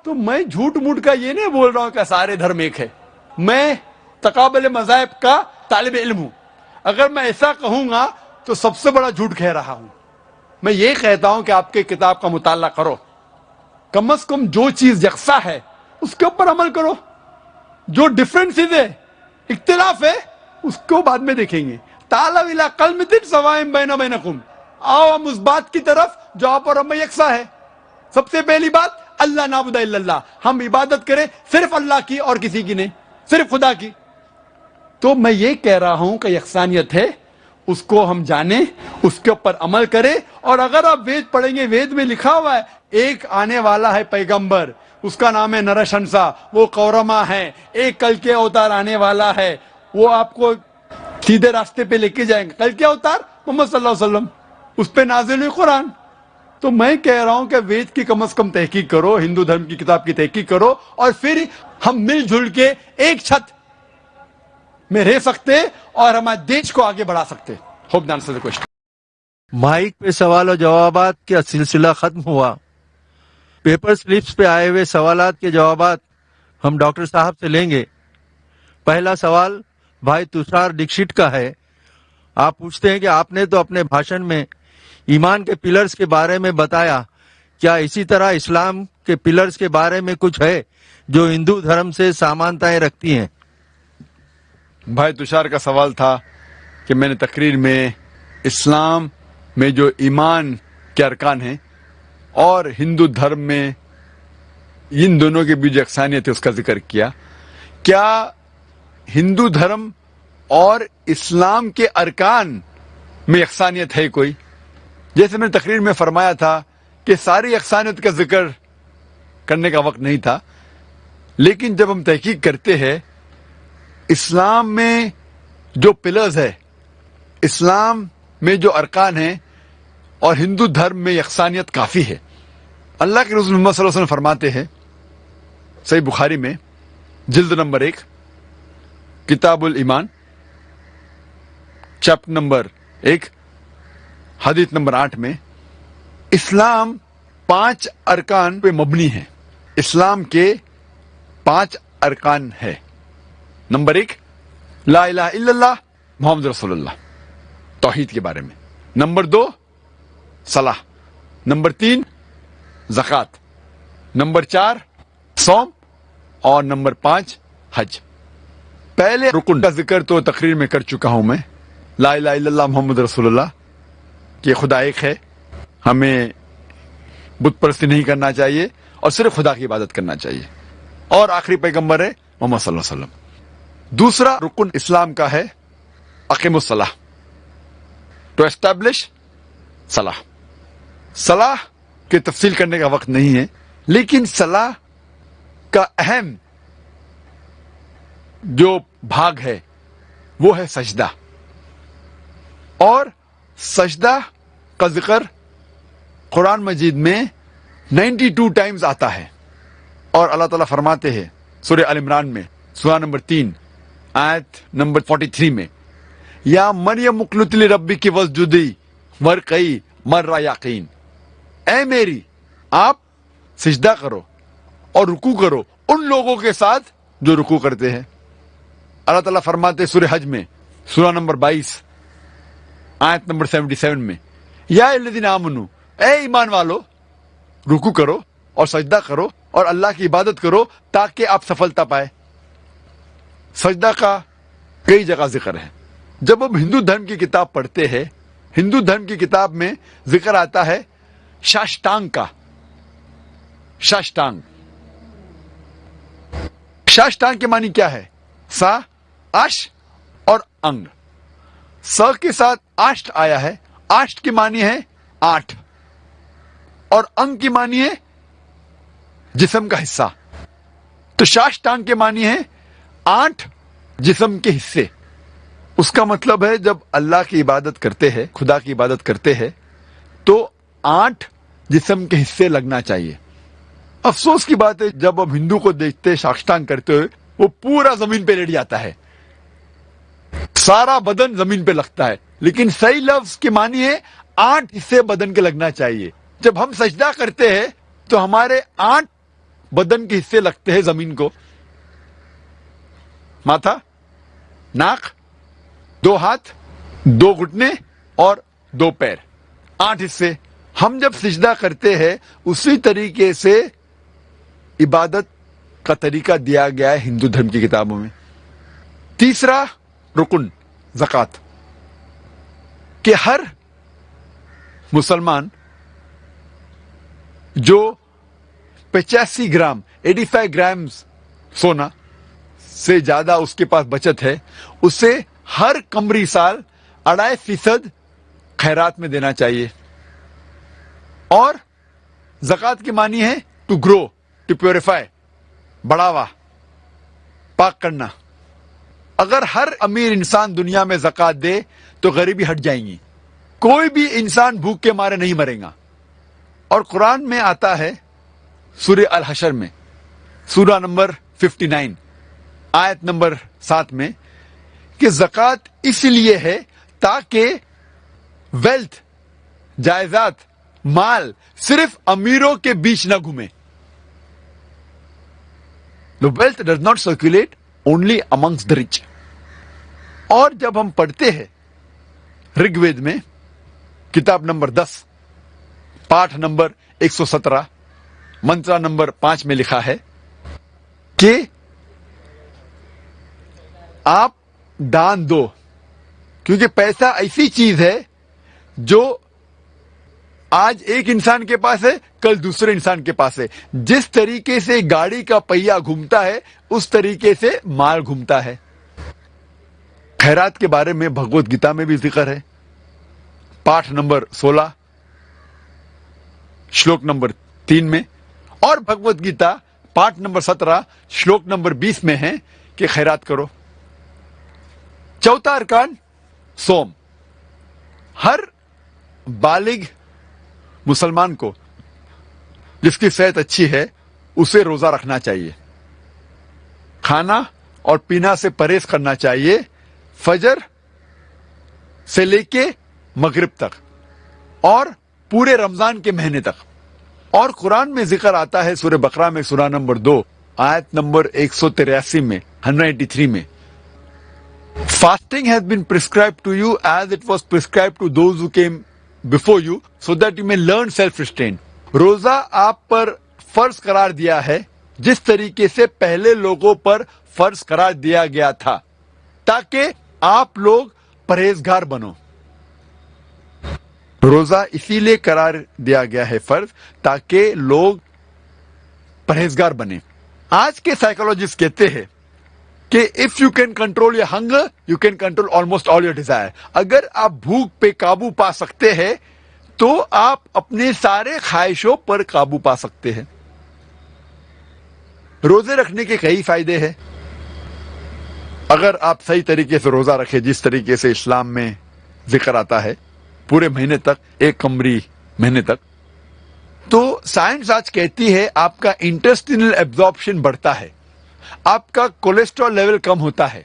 تو میں جھوٹ موٹ کا یہ نہیں بول رہا ہوں کہ سارے دھرم ایک ہے. میں تقابل مذاہب کا طالب علم ہوں. اگر میں ایسا کہوں گا تو سب سے بڑا جھوٹ کہہ رہا ہوں. میں یہ کہتا ہوں کہ آپ کے کتاب کا مطالعہ کرو، کم از کم جو چیز یکساں ہے اس کے اوپر عمل کرو. جو ڈفرینسز ہے، اختلاف ہے، اس کو بعد میں دیکھیں گے. تعالوا الی کلمۃ سواء بیننا وبینکم، آؤ ہم اس بات کی طرف جو آپ اور ہم میں یکساں ہے. سب سے پہلی بات اللہ نعبد الا اللہ، ہم عبادت کریں صرف اللہ کی اور کسی کی نہیں، صرف خدا کی. تو میں یہ کہہ رہا ہوں کہ یکسانیت ہے، اس کو ہم جانیں، اس کے اوپر عمل کریں. اور اگر آپ وید پڑھیں گے، وید میں لکھا ہوا ہے ایک آنے والا ہے پیغمبر، اس کا نام ہے نرشنسا، وہ کورما ہے. ایک کل کے اوتار آنے والا ہے، وہ آپ کو سیدھے راستے پہ لے کے جائیں گے. کل کے اوتار محمد صلی اللہ علیہ وسلم، اس پہ نازل ہوئی قرآن. تو میں کہہ رہا ہوں کہ وید کی کم از کم تحقیق کرو، ہندو دھرم کی کتاب کی تحقیق کرو، اور پھر ہم مل جل کے ایک چھت میں رہ سکتے اور ہمارے دیش کو آگے بڑھا سکتے. Hope answer the question. Mic پہ سوال و جوابات کا سلسلہ ختم ہوا. پیپر سلپس پہ آئے ہوئے سوالات کے جوابات ہم ڈاکٹر صاحب سے لیں گے. پہلا سوال بھائی تشار ڈکشت کا ہے. آپ پوچھتے ہیں کہ آپ نے تو اپنے بھاشن میں ایمان کے پلرز کے بارے میں بتایا، کیا اسی طرح اسلام کے پلرز کے بارے میں کچھ ہے جو ہندو دھرم سے سامانتائیں رکھتی ہیں؟ بھائی تشار کا سوال تھا کہ میں نے تقریر میں اسلام میں جو ایمان کے ارکان ہیں اور ہندو دھرم میں ان دونوں کے بیچ یکسانیت ہے اس کا ذکر کیا. کیا ہندو دھرم اور اسلام کے ارکان میں یکسانیت ہے کوئی؟ جیسے میں نے تقریر میں فرمایا تھا کہ ساری یکسانیت کا ذکر کرنے کا وقت نہیں تھا، لیکن جب ہم تحقیق کرتے ہیں اسلام میں جو پلرز ہے، اسلام میں جو ارکان ہیں، اور ہندو دھرم میں یکسانیت کافی ہے. اللہ کے رسول محمد صلی اللہ علیہ وسلم فرماتے ہیں صحیح بخاری میں جلد نمبر 1 کتاب الایمان چیپٹر نمبر 1 حدیث نمبر 8 میں، اسلام 5 ارکان پہ مبنی ہے. اسلام کے 5 ارکان ہے. نمبر 1 لا الہ الا اللہ محمد رسول اللہ، توحید کے بارے میں. نمبر 2 صلاح. نمبر 3 زکوٰۃ. نمبر 4 صوم. اور نمبر 5 حج. پہلے رکن کا ذکر تو تقریر میں کر چکا ہوں میں، لا الہ الا اللہ محمد رسول اللہ، کہ خدا ایک ہے، ہمیں بت پرستی نہیں کرنا چاہیے اور صرف خدا کی عبادت کرنا چاہیے، اور آخری پیغمبر ہے محمد صلی اللہ علیہ وسلم. دوسرا رکن اسلام کا ہے اقیم الصلاح، ٹو اسٹیبلش صلاح. صلاح کی تفصیل کرنے کا وقت نہیں ہے، لیکن صلاح کا اہم جو بھاگ ہے وہ ہے سجدہ، اور سجدہ کا ذکر قرآن مجید میں 92 ٹائمز آتا ہے. اور اللہ تعالیٰ فرماتے ہیں سورہ ال عمران میں سورہ نمبر 3 آیت نمبر 43 میں، یا مریم اقنت لربی کی وسجدی ورقئی مرہ یقین، اے میری آپ سجدہ کرو اور رکوع کرو ان لوگوں کے ساتھ جو رکوع کرتے ہیں۔ اللہ تعالیٰ فرماتے سورہ حج میں سورہ نمبر 22 آیت نمبر 77 میں، یا الذین آمنو، اے ایمان والو رکوع کرو اور سجدہ کرو اور اللہ کی عبادت کرو تاکہ آپ سفلتا پائے۔ سجدہ کا کئی جگہ ذکر ہے۔ جب ہم ہندو دھرم کی کتاب پڑھتے ہیں، ہندو دھرم کی کتاب میں ذکر آتا ہے شاشٹانگ کا۔ شاشٹانگ، شاشٹانگ کے معنی کیا ہے؟ سا، اش اور انگ۔ س کے ساتھ آشٹ آیا ہے، آشٹ کی معنی ہے 8 اور انگ کی معنی ہے جسم کا حصہ۔ تو شاشٹانگ کے معنی ہے 8 جسم کے حصے۔ اس کا مطلب ہے جب اللہ کی عبادت کرتے ہیں، خدا کی عبادت کرتے ہیں تو 8 جسم کے حصے لگنا چاہیے۔ افسوس کی بات ہے جب ہم ہندو کو دیکھتے ساشٹانگ کرتے ہوئے وہ پورا زمین پہ لیٹ جاتا ہے، سارا بدن زمین پہ لگتا ہے، لیکن صحیح لفظ کی معنی ہے 8 حصے بدن کے لگنا چاہیے۔ جب ہم سجدہ کرتے ہیں تو ہمارے 8 بدن کے حصے لگتے ہیں زمین کو، ماتھا، ناک، 2 ہاتھ، 2 گھٹنے اور 2 پیر، 8 حصے۔ ہم جب سجدہ کرتے ہیں اسی طریقے سے عبادت کا طریقہ دیا گیا ہے ہندو دھرم کی کتابوں میں۔ تیسرا رکن زکوٰۃ، کہ ہر مسلمان جو 85 گرام 85 گرام سونا سے زیادہ اس کے پاس بچت ہے اسے ہر قمری سال 2.5% خیرات میں دینا چاہیے۔ اور زکوٰۃ کی معنی ہے ٹو گرو، ٹو پیوریفائی، بڑھاوا، پاک کرنا۔ اگر ہر امیر انسان دنیا میں زکوٰۃ دے تو غریبی ہٹ جائیں گی، کوئی بھی انسان بھوک کے مارے نہیں مرے گا۔ اور قرآن میں آتا ہے سورہ الحشر میں سورہ نمبر 59 آیت نمبر 7 میں کہ زکوٰۃ اس لیے ہے تاکہ ویلتھ، جائیداد، مال صرف امیروں کے بیچ نہ گھومے۔ The wealth does not circulate only amongst the rich۔ اور جب ہم پڑھتے ہیں رگ وید میں کتاب نمبر 10 پاٹھ نمبر 117 منترا نمبر 5 میں لکھا ہے کہ آپ دان دو، کیونکہ پیسہ ایسی چیز ہے جو آج ایک انسان کے پاس ہے، کل دوسرے انسان کے پاس ہے۔ جس طریقے سے گاڑی کا پہیا گھومتا ہے اس طریقے سے مال گھومتا ہے۔ خیرات کے بارے میں بھگوت گیتا میں بھی ذکر ہے، پاٹھ نمبر 16 شلوک نمبر 3 میں، اور بھگوت گیتا پاٹھ نمبر 17 شلوک نمبر 20 میں ہے کہ خیرات کرو۔ چوتھا ارکان سوم، ہر بالغ مسلمان کو جس کی صحت اچھی ہے اسے روزہ رکھنا چاہیے، کھانا اور پینا سے پرہیز کرنا چاہیے فجر سے لے کے مغرب تک اور پورے رمضان کے مہینے تک۔ اور قرآن میں ذکر آتا ہے سورہ بقرہ میں سورہ نمبر 2 آیت نمبر 183 میں 183 میں، fasting has been prescribed to you as it was prescribed to those who came before you so that you may learn self restraint۔ روزہ آپ پر فرض قرار دیا ہے جس طریقے سے پہلے لوگوں پر فرض قرار دیا گیا تھا تاکہ آپ لوگ پرہیزگار بنو۔ روزہ اسی لیے قرار دیا گیا ہے فرض تاکہ لوگ پرہیزگار بنے۔ آج کے سائیکولوجسٹ کہتے ہیں کہ if you can control your hunger you can control almost all your desire. اگر آپ بھوک پہ قابو پا سکتے ہیں تو آپ اپنے سارے خواہشوں پر قابو پا سکتے ہیں۔ روزے رکھنے کے کئی فائدے ہیں۔ اگر آپ صحیح طریقے سے روزہ رکھیں جس طریقے سے اسلام میں ذکر آتا ہے پورے مہینے تک، ایک قمری مہینے تک، تو سائنس آج کہتی ہے آپ کا انٹسٹینل ایبزارپشن بڑھتا ہے، آپ کا کولیسٹرول لیول کم ہوتا ہے،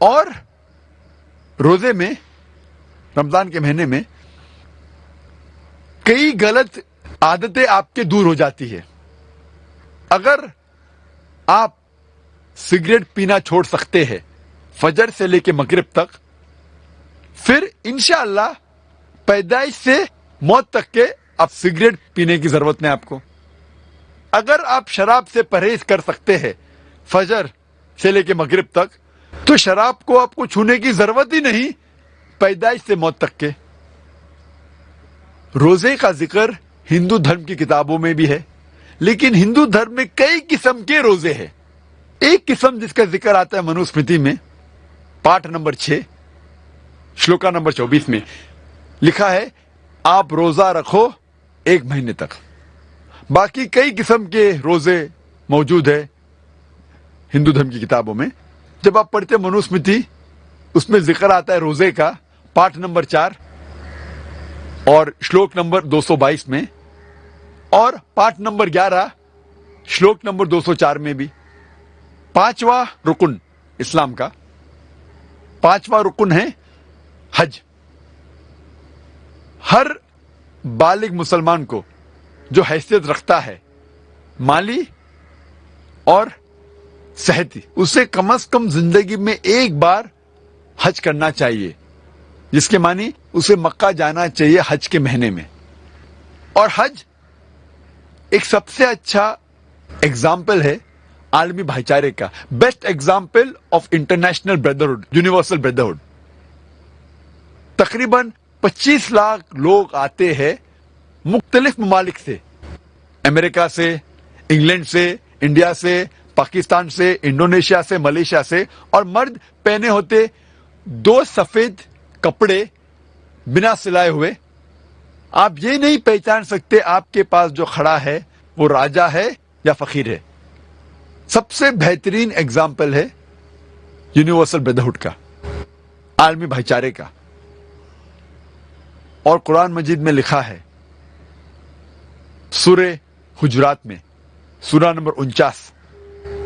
اور روزے میں، رمضان کے مہینے میں کئی غلط عادتیں آپ کے دور ہو جاتی ہے. اگر آپ سگریٹ پینا چھوڑ سکتے ہیں فجر سے لے کے مغرب تک، پھر انشاءاللہ پیدائش سے موت تک کے آپ سگریٹ پینے کی ضرورت نہیں آپ کو. اگر آپ شراب سے پرہیز کر سکتے ہیں فجر سے لے کے مغرب تک، تو شراب کو آپ کو چھونے کی ضرورت ہی نہیں پیدائش سے موت تک کے. روزے کا ذکر ہندو دھرم کی کتابوں میں بھی ہے، لیکن ہندو دھرم میں کئی قسم کے روزے ہیں. ایک قسم جس کا ذکر آتا ہے منوسمرتی میں، پاٹ نمبر 6 شلوکا نمبر 24 میں لکھا ہے آپ روزہ رکھو 1 مہینے تک. باقی کئی قسم کے روزے موجود ہے ہندو دھرم کی کتابوں میں. جب آپ پڑھتے منوسمرتی، اس میں ذکر آتا ہے روزے کا پاٹ نمبر 4 اور شلوک نمبر 222 میں، اور پاٹ نمبر 11 شلوک نمبر 204 میں بھی. 5واں رکن اسلام کا 5واں رکن ہے حج. ہر بالغ مسلمان کو جو حیثیت رکھتا ہے مالی اور صحتی، اسے کم از کم زندگی میں ایک بار حج کرنا چاہیے، جس کے معنی اسے مکہ جانا چاہیے حج کے مہینے میں. اور حج ایک سب سے اچھا ایگزامپل ہے عالمی بھائی چارے کا، best example of international brotherhood, universal brotherhood. تقریباً 25 لاکھ لوگ آتے ہیں مختلف ممالک سے، امریکہ سے، انگلینڈ سے، انڈیا سے، پاکستان سے، انڈونیشیا سے، ملیشیا سے، اور مرد پہنے ہوتے 2 سفید کپڑے بنا سلائے ہوئے. آپ یہ نہیں پہچان سکتے آپ کے پاس جو کھڑا ہے وہ راجا ہے یا فقیر ہے. سب سے بہترین ایگزامپل ہے یونیورسل بردرہڈ کا، عالمی بھائی چارے کا. اور قرآن مجید میں لکھا ہے سورہ حجرات میں، سورہ نمبر 49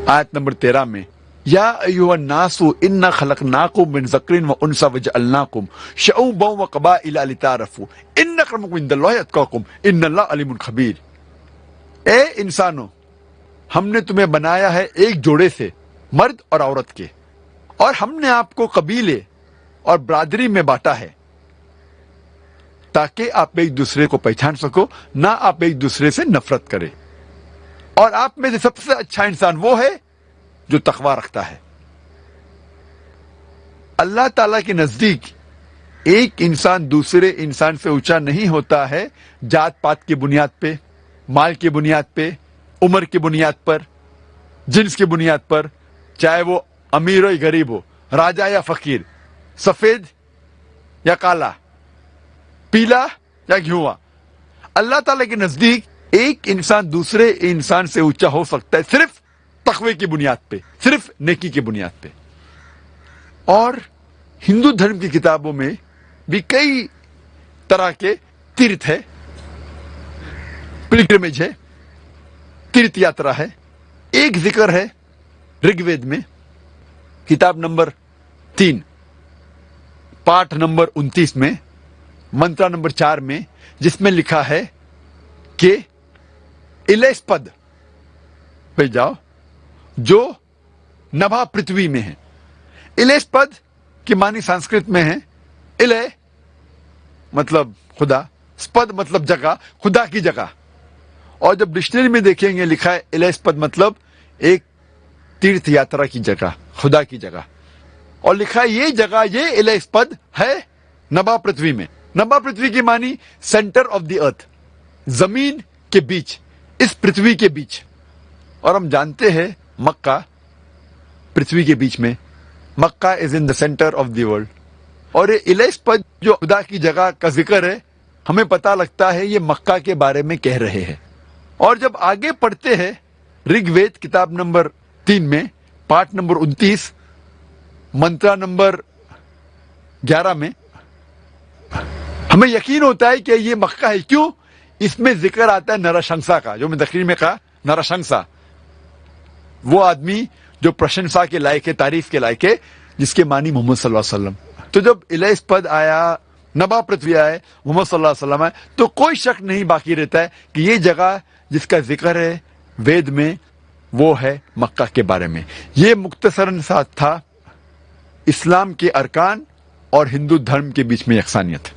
آیت نمبر 13 میں، یا ایھا الناس انا خلقناکم من ذکر و انثی وجعلناکم شعوبا وقبائل لتعارفوا ان اکرمکم عند اللہ اتقاکم ان اللہ علیم خبیر. اے انسانوں، ہم نے تمہیں بنایا ہے ایک جوڑے سے، مرد اور عورت کے، اور ہم نے آپ کو قبیلے اور برادری میں بانٹا ہے تاکہ آپ ایک دوسرے کو پہچان سکو، نہ آپ ایک دوسرے سے نفرت کرے. اور آپ میں سے سب سے اچھا انسان وہ ہے جو تقوی رکھتا ہے. اللہ تعالی کے نزدیک ایک انسان دوسرے انسان سے اونچا نہیں ہوتا ہے جات پات کی بنیاد پہ، مال کی بنیاد پہ، عمر کی بنیاد پر، جنس کی بنیاد پر، چاہے وہ امیر ہو یا غریب ہو، راجا یا فقیر، سفید یا کالا، پیلا یا گھیوا. اللہ تعالی کے نزدیک ایک انسان دوسرے انسان سے اونچا ہو سکتا ہے صرف تقوی کی بنیاد پہ، صرف نیکی کی بنیاد پہ. اور ہندو دھرم کی کتابوں میں بھی کئی طرح کے تیرتھ ہے، پلگرمیج ہے، تیرتھ یاترا ہے. ایک ذکر ہے رگ وید میں کتاب نمبر 3 پاٹ نمبر 29 میں، منترا نمبر 4 میں، جس میں لکھا ہے کہ الیس پد پہ جاؤ جو نبھا پرتھوی میں ہے. الیس پد کی معنی سنسکرت میں ہے الے مطلب خدا، سپد مطلب جگہ، خدا کی جگہ. اور جب ڈکشنری میں دیکھیں گے لکھا ہے الیس پد مطلب ایک تیرتھ یاترا کی جگہ، خدا کی جگہ. اور لکھا ہے یہ جگہ، یہ الیس پد ہے نبھا پرتھوی میں. نبھا پرتھوی کی معنی سینٹر آف دی ارتھ، زمین کے بیچ، اس پرتھوی کے بیچ. اور ہم جانتے ہیں مکہ پرتھوی کے بیچ میں، مکہ از ان دا سینٹر آف دی ورلڈ. اور یہ الیس پد جو خدا کی جگہ کا ذکر ہے، ہمیں پتہ لگتا ہے یہ مکہ کے بارے میں کہہ رہے ہیں. اور جب آگے پڑھتے ہیں رگ وید کتاب نمبر 3 میں، پاٹ نمبر 29 منترا نمبر 11 میں، ہمیں یقین ہوتا ہے کہ یہ مکہ ہے. کیوں؟ اس میں ذکر آتا ہے نرشنسا کا، جو میں تقریر میں کہا نرشنسا، وہ آدمی جو پرشنسا کے لائق ہے، تعریف کے لائق ہے، جس کے معنی محمد صلی اللہ علیہ وسلم. تو جب الیس پد آیا، نبا پرتھوی آئے، محمد صلی اللہ علیہ وسلم آئے، تو کوئی شک نہیں باقی رہتا ہے کہ یہ جگہ جس کا ذکر ہے وید میں وہ ہے مکہ کے بارے میں. یہ مختصراً ساتھ تھا اسلام کے ارکان اور ہندو دھرم کے بیچ میں یکسانیت.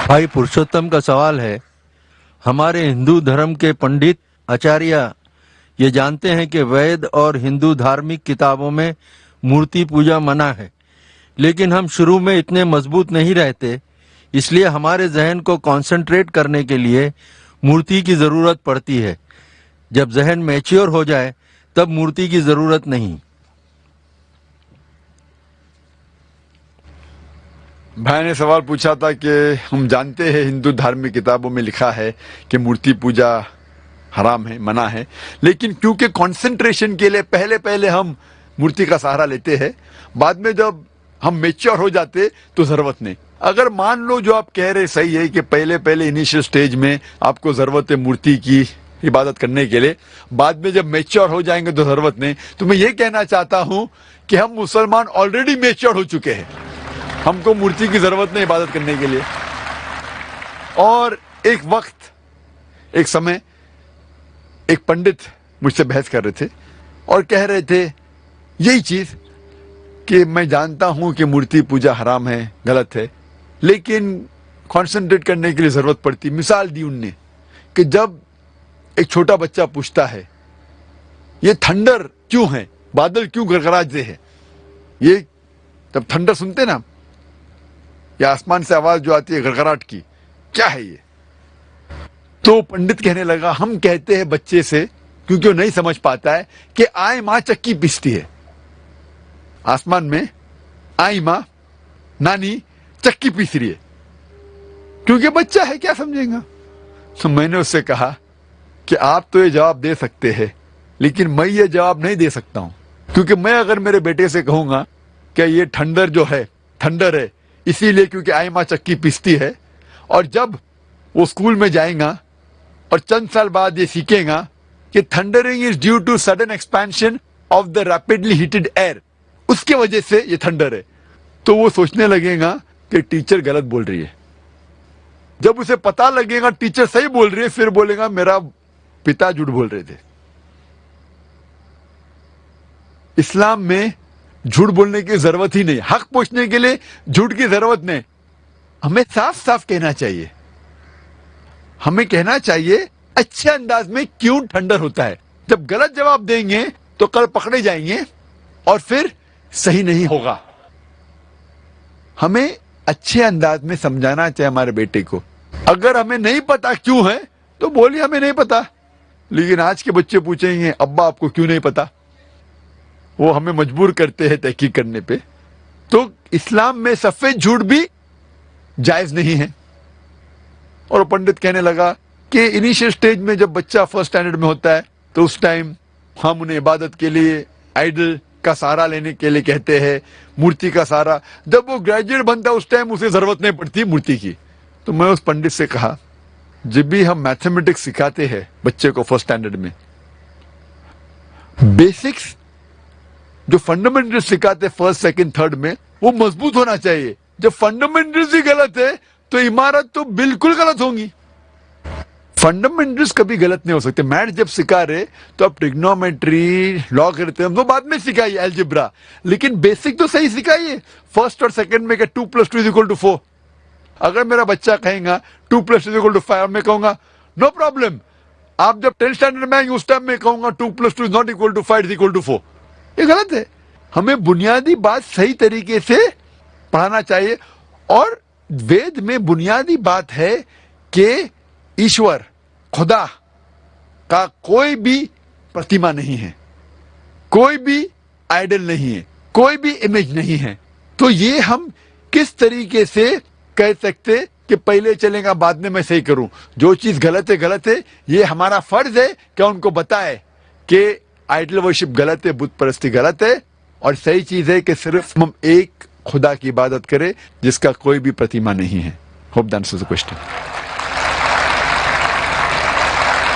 بھائی پرشوتم کا سوال ہے، ہمارے ہندو دھرم کے پنڈت آچاریہ یہ جانتے ہیں کہ وید اور ہندو دھارمک کتابوں میں مورتی پوجا منع ہے، لیکن ہم شروع میں اتنے مضبوط نہیں رہتے، اس لیے ہمارے ذہن کو کانسنٹریٹ کرنے کے لیے مورتی کی ضرورت پڑتی ہے. جب ذہن میچیور ہو جائے تب مورتی کی ضرورت نہیں. بھائی نے سوال پوچھا تھا کہ ہم جانتے ہیں ہندو دھارمک کتابوں میں لکھا ہے کہ مورتی پوجا حرام ہے، منع ہے، لیکن کیونکہ کانسنٹریشن کے لیے پہلے ہم مورتی کا سہارا لیتے ہیں، بعد میں جب ہم میچور ہو جاتے تو ضرورت نہیں. اگر مان لو جو آپ کہہ رہے صحیح ہے کہ پہلے انیشیل سٹیج میں آپ کو ضرورت ہے مورتی کی عبادت کرنے کے لیے، بعد میں جب میچور ہو جائیں گے تو ضرورت نہیں. تو میں یہ کہنا چاہتا ہوں کہ ہم مسلمان آلریڈی میچور ہو چکے ہیں، ہم کو مورتی کی ضرورت نہیں عبادت کرنے کے لیے. اور ایک سمے ایک پنڈت مجھ سے بحث کر رہے تھے اور کہہ رہے تھے یہی چیز کہ میں جانتا ہوں کہ مورتی پوجا حرام ہے، غلط ہے، لیکن کانسنٹریٹ کرنے کے لیے ضرورت پڑتی. مثال دی ان نے کہ جب ایک چھوٹا بچہ پوچھتا ہے یہ تھنڈر کیوں ہے، بادل کیوں گڑگڑاتے ہیں، یہ جب تھنڈر سنتے نا یا آسمان سے آواز جو آتی ہے گڑگڑاہٹ کی، کیا ہے یہ؟ تو پنڈت کہنے لگا ہم کہتے ہیں بچے سے، کیونکہ وہ نہیں سمجھ پاتا ہے، کہ آئیں ماں چکی پیستی ہے. آسمان میں آئی ماں نانی چکی پیس رہی ہے، کیونکہ بچہ ہے، کیا سمجھیں گا. تو میں نے اس سے کہا کہ آپ تو یہ جواب دے سکتے ہیں، لیکن میں یہ جواب نہیں دے سکتا ہوں، کیونکہ میں اگر میرے بیٹے سے کہوں گا کہ یہ ٹھنڈر جو ہے تھنڈر ہے اسی لیے کیونکہ آئی ماں چکی پیستی ہے، اور جب وہ اسکول میں جائیں گا اور چند سال بعد یہ سیکھیں گا کہ thundering is due to sudden expansion of the rapidly heated air, اس کی وجہ سے یہ تھنڈر ہے، تو وہ سوچنے لگے گا کہ ٹیچر غلط بول رہی ہے. جب اسے پتا لگے گا ٹیچر صحیح بول رہی ہے، پھر بولے گا میرا پتا جھوٹ بول رہے تھے. اسلام میں جھوٹ بولنے کی ضرورت ہی نہیں، حق پوچھنے کے لیے جھوٹ کی ضرورت نہیں. ہمیں صاف صاف کہنا چاہیے، ہمیں کہنا چاہیے اچھے انداز میں کیوں ٹھنڈر ہوتا ہے. جب غلط جواب دیں گے تو کل پکڑے جائیں گے اور پھر صحیح نہیں ہوگا. ہمیں اچھے انداز میں سمجھانا چاہیے ہمارے بیٹے کو. اگر ہمیں نہیں پتا کیوں ہے تو بولیے ہمیں نہیں پتا. لیکن آج کے بچے پوچھیں گے ابا آپ کو کیوں نہیں پتا، وہ ہمیں مجبور کرتے ہیں تحقیق کرنے پہ. تو اسلام میں سفید جھوٹ بھی جائز نہیں ہے. اور پنڈت کہنے لگا کہ انیشیل سٹیج میں جب بچہ فرسٹ اسٹینڈرڈ میں ہوتا ہے تو اس ٹائم ہم انہیں عبادت کے لیے آئیڈل کا سہارا لینے کے لیے کہتے ہیں، مورتی کا سہارا. جب وہ گریجویٹ بنتا ہے اس ٹائم اسے ضرورت نہیں پڑتی مورتی کی. تو میں اس پنڈت سے کہا جب بھی ہم میتھمیٹکس سکھاتے ہیں بچے کو فرسٹ اسٹینڈرڈ میں، بیسکس جو فنڈامنٹل سکھاتے فرسٹ سیکنڈ تھرڈ میں وہ مضبوط ہونا چاہیے. جب فنڈامنٹلز ہی غلط ہے تو عمارت تو بالکل غلط ہوں گی. فنڈامنٹلز کبھی غلط نہیں ہو سکتے. میتھ جب سکھا رہے تو اب ٹریگنومیٹری، لاگرتھم وہ بعد میں سکھائیے، الجبرا، لیکن بیسک تو صحیح سکھائیے. فرسٹ اور سیکنڈ میں کہ 2 + 2 = 4. اگر میرا بچہ کہیں گا 2 + 2 = 5، میں کہوں گا نو پرابلم. آپ جب 10th اسٹینڈرڈ میں آئیں گے اس ٹائم میں کہوں گا 2 + 2 ≠ = 5 = 4. یہ غلط ہے. ہمیں بنیادی بات صحیح طریقے سے پڑھانا چاہیے. اور وید میں بنیادی بات ہے کہ ایشور، خدا کا کوئی بھی پرتیما نہیں ہے، کوئی بھی آئیڈل نہیں ہے، کوئی بھی امیج نہیں ہے. تو یہ ہم کس طریقے سے کہہ سکتے کہ پہلے چلیں گا بعد میں صحیح کروں. جو چیز غلط ہے غلط ہے. یہ ہمارا فرض ہے کہ ان کو بتائے کہ آئیڈل ورشپ غلط ہے، بت پرستی غلط ہے، اور صحیح چیز ہے کہ صرف ہم ایک خدا کی عبادت کریں جس کا کوئی بھی پرتیما نہیں ہے. Hope that answers the question.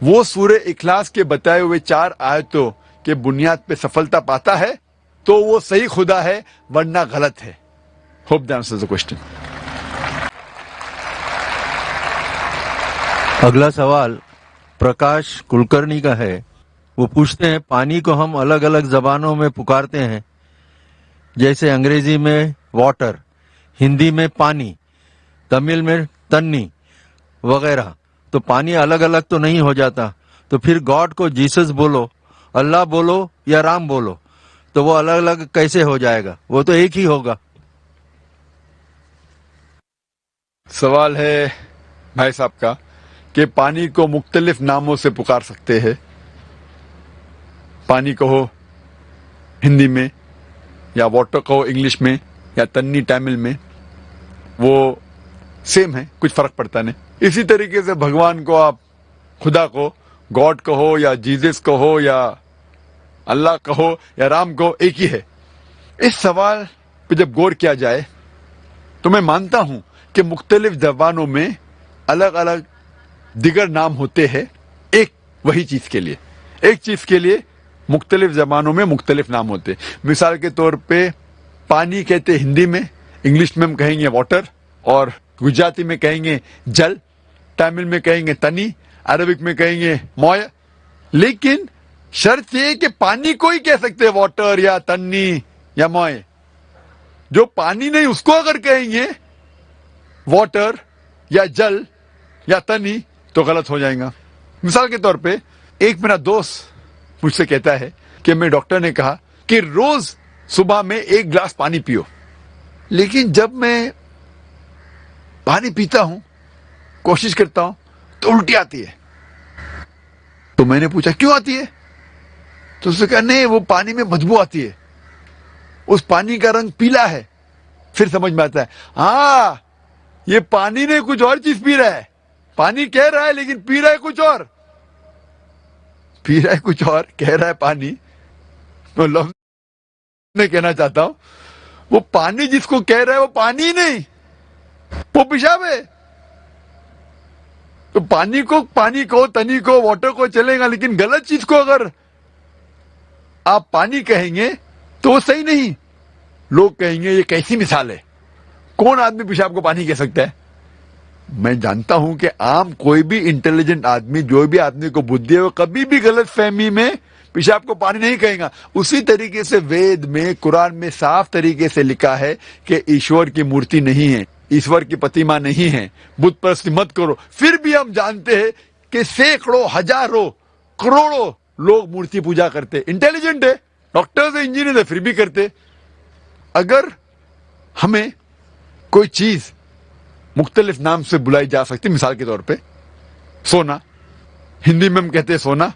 وہ سورہ اخلاص کے بتائے ہوئے 4 آیتوں کے بنیاد پہ سفلتا پاتا ہے تو وہ صحیح خدا ہے، ورنہ غلط ہے. Hope that answers the question. اگلا سوال پرکاش کلکرنی کا ہے. وہ پوچھتے ہیں پانی کو ہم الگ الگ زبانوں میں پکارتے ہیں، جیسے انگریزی میں واٹر، ہندی میں پانی، تمل میں تنی وغیرہ. تو پانی الگ الگ تو نہیں ہو جاتا، تو پھر گاڈ کو جیسس بولو، اللہ بولو یا رام بولو، تو وہ الگ الگ کیسے ہو جائے گا؟ وہ تو ایک ہی ہوگا. سوال ہے بھائی صاحب کا کہ پانی کو مختلف ناموں سے پکار سکتے ہیں. پانی کہو ہندی میں، یا واٹر کہو انگلش میں، یا تنی تامل میں، وہ سیم ہے، کچھ فرق پڑتا نہیں. اسی طریقے سے بھگوان کو آپ خدا کو گاڈ کہو یا جیزس کہو یا اللہ کہو یا رام کہو، ایک ہی ہے. اس سوال پہ جب غور کیا جائے تو میں مانتا ہوں کہ مختلف زبانوں میں الگ الگ دیگر نام ہوتے ہیں ایک وہی چیز کے لیے. ایک چیز کے لیے مختلف زبانوں میں مختلف نام ہوتے. مثال کے طور پہ پانی کہتے ہندی میں، انگلش میں ہم کہیں گے واٹر، اور گجراتی میں کہیں گے جل، تامل میں کہیں گے تنی، عربک میں کہیں گے موئے. لیکن شرط یہ کہ پانی کو ہی کہہ سکتے واٹر یا تنی یا موئے. جو پانی نہیں اس کو اگر کہیں گے واٹر یا جل یا تنی تو غلط ہو جائے گا. مثال کے طور پہ ایک میرا دوست مجھ سے کہتا ہے کہ میں ڈاکٹر نے کہا کہ روز صبح میں 1 گلاس پانی پیو، لیکن جب میں پانی پیتا ہوں، کوشش کرتا ہوں تو الٹی آتی ہے. تو میں نے پوچھا کیوں آتی ہے؟ تو اس نے کہا نہیں، وہ پانی میں بدبو آتی ہے، اس پانی کا رنگ پیلا ہے. پھر سمجھ میں آتا ہے ہاں یہ پانی نے کچھ اور چیز پی رہا ہے. پانی کہہ رہا ہے لیکن پی رہا ہے کچھ اور، پی رہا ہے کچھ اور، کہہ رہا ہے پانی. تو لفظ میں کہنا چاہتا ہوں وہ پانی جس کو کہہ رہا ہے وہ پانی ہی نہیں، وہ پیشاب ہے. تو پانی کو تنی کو واٹر کو چلے گا، لیکن غلط چیز کو اگر آپ پانی کہیں گے تو وہ صحیح نہیں. لوگ کہیں گے یہ کیسی مثال ہے، کون آدمی پیشاب کو پانی کہہ سکتا ہے؟ میں جانتا ہوں کہ عام کوئی بھی انٹیلیجنٹ آدمی، جو بھی آدمی کو بدھی ہے، وہ کبھی بھی غلط فہمی میں پیشاب کو پانی نہیں کہیں گا. اسی طریقے سے وید میں، قرآن میں صاف طریقے سے لکھا ہے کہ ایشور کی مورتی نہیں ہے، ایشور کی پتیما نہیں ہے، بت پرستی مت کرو. پھر بھی ہم جانتے ہیں کہ سینکڑوں، ہزاروں، کروڑوں لوگ مورتی پوجا کرتے. انٹیلیجنٹ ہے، ڈاکٹرز ہیں، انجینئر ہے، پھر بھی کرتے. اگر ہمیں کوئی چیز مختلف نام سے بلائی جا سکتی، مثال کے طور پہ سونا، ہندی میں ہم کہتے ہیں سونا،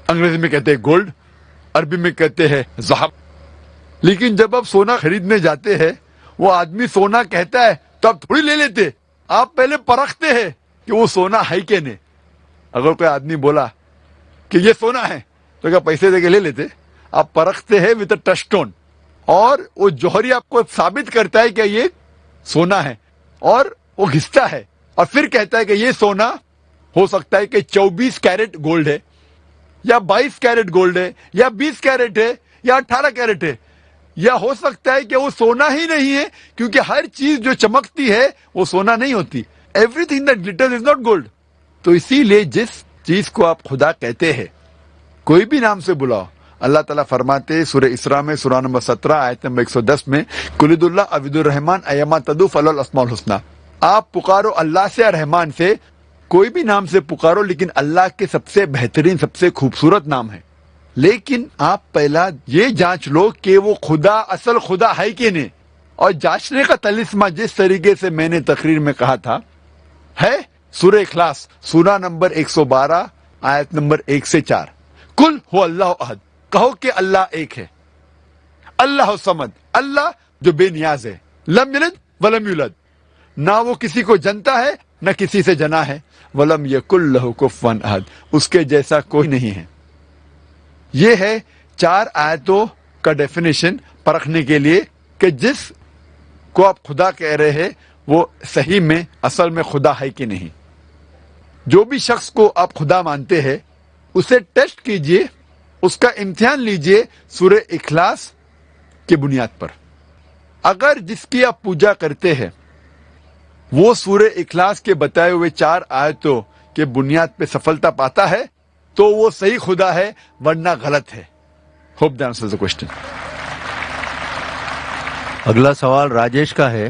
انگریزی میں کہتے ہیں گولڈ، عربی میں کہتے ہیں ذہب. لیکن جب آپ سونا خریدنے جاتے ہیں، وہ آدمی سونا کہتا ہے تو آپ تھوڑی لے لیتے، آپ پہلے پرکھتے ہیں کہ وہ سونا ہے کہ نہیں. اگر کوئی آدمی بولا کہ یہ سونا ہے تو کیا پیسے دے کے لے لیتے؟ آپ پرکھتے ہیں وتھ اے ٹچ اسٹون، اور وہ جوہری آپ کو ثابت کرتا ہے کہ یہ سونا ہے، اور وہ گھستا ہے اور پھر کہتا ہے کہ یہ سونا ہو سکتا ہے کہ 24 کیرٹ گولڈ ہے، یا 22 کیرٹ گولڈ ہے، یا 20 کیرٹ ہے، یا 18 کیرٹ ہے، یا ہو سکتا ہے کہ وہ سونا ہی نہیں ہے، کیونکہ ہر چیز جو چمکتی ہے وہ سونا نہیں ہوتی. Everything that glitters is not gold. تو اسی لیے جس چیز کو آپ خدا کہتے ہیں، کوئی بھی نام سے بلاؤ، اللہ تعالیٰ فرماتے سورہ اسراء میں، سورہ نمبر 17 آیت نمبر 110 میں، قل ادعوا اللہ عبد الرحمن ایما تدعوا فلہ الاسماء الحسنی. آپ پکارو اللہ سے، رحمان سے، کوئی بھی نام سے پکارو، لیکن اللہ کے سب سے بہترین، سب سے خوبصورت نام ہے. لیکن آپ پہلا یہ جانچ لو کہ وہ خدا اصل خدا ہے کہ نہیں. اور جانچنے کا طلسمہ جس طریقے سے میں نے تقریر میں کہا تھا ہے سورہ اخلاص، سورہ نمبر 112 آیت نمبر 1 سے 4. قل هو اللہ احد، کہو کہ اللہ ایک ہے. اللہ الصمد، اللہ جو بے نیاز ہے. لم یلد ولم یولد، نہ وہ کسی کو جنتا ہے نہ کسی سے جنا ہے. ولم یکن لہ کفوا احد، اس کے جیسا کوئی نہیں ہے. یہ ہے 4 آیتوں کا ڈیفینیشن پرکھنے کے لیے کہ جس کو آپ خدا کہہ رہے ہیں وہ صحیح میں اصل میں خدا ہے کہ نہیں. جو بھی شخص کو آپ خدا مانتے ہیں اسے ٹیسٹ کیجئے, اس کا امتحان لیجئے سورہ اخلاص کی بنیاد پر. اگر جس کی آپ پوجا کرتے ہیں وہ سورہ اخلاص کے بتائے ہوئے 4 آیتوں کے بنیاد پہ سفلتا پاتا ہے تو وہ صحیح خدا ہے, ورنہ غلط ہے. Hope that answers the question. اگلا سوال راجیش کا ہے.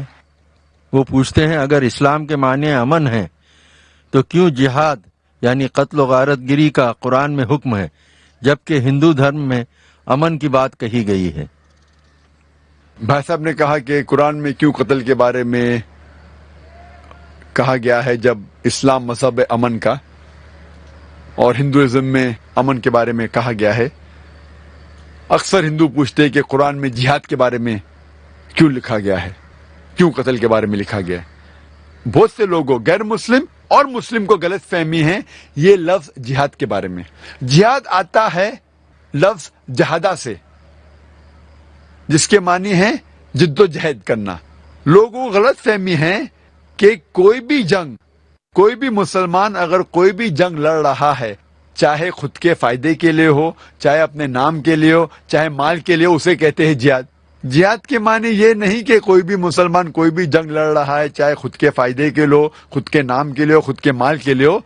وہ پوچھتے ہیں اگر اسلام کے معنی امن ہے تو کیوں جہاد یعنی قتل و غارت گری کا قرآن میں حکم ہے جبکہ ہندو دھرم میں امن کی بات کہی گئی ہے؟ بھائی صاحب نے کہا کہ قرآن میں کیوں قتل کے بارے میں کہا گیا ہے جب اسلام مذہب امن کا اور ہندوازم میں امن کے بارے میں کہا گیا ہے. اکثر ہندو پوچھتے ہیں کہ قرآن میں جہاد کے بارے میں کیوں لکھا گیا ہے, کیوں قتل کے بارے میں لکھا گیا ہے. بہت سے لوگوں غیر مسلم اور مسلم کو غلط فہمی ہے یہ لفظ جہاد کے بارے میں. جہاد آتا ہے لفظ جہادہ سے جس کے معنی ہے جد و جہد کرنا. لوگوں کو غلط فہمی ہے کہ کوئی بھی جنگ, کوئی بھی مسلمان اگر کوئی بھی جنگ لڑ رہا ہے چاہے خود کے فائدے کے لیے ہو, چاہے اپنے نام کے لیے ہو, چاہے مال کے لیے, اسے کہتے ہیں جہاد. جہاد کے معنی یہ نہیں کہ کوئی بھی مسلمان کوئی بھی جنگ لڑ رہا ہے چاہے خود کے فائدے کے لیے ہو, خود کے نام کے لیے ہو, خود کے مال کے لیے ہو.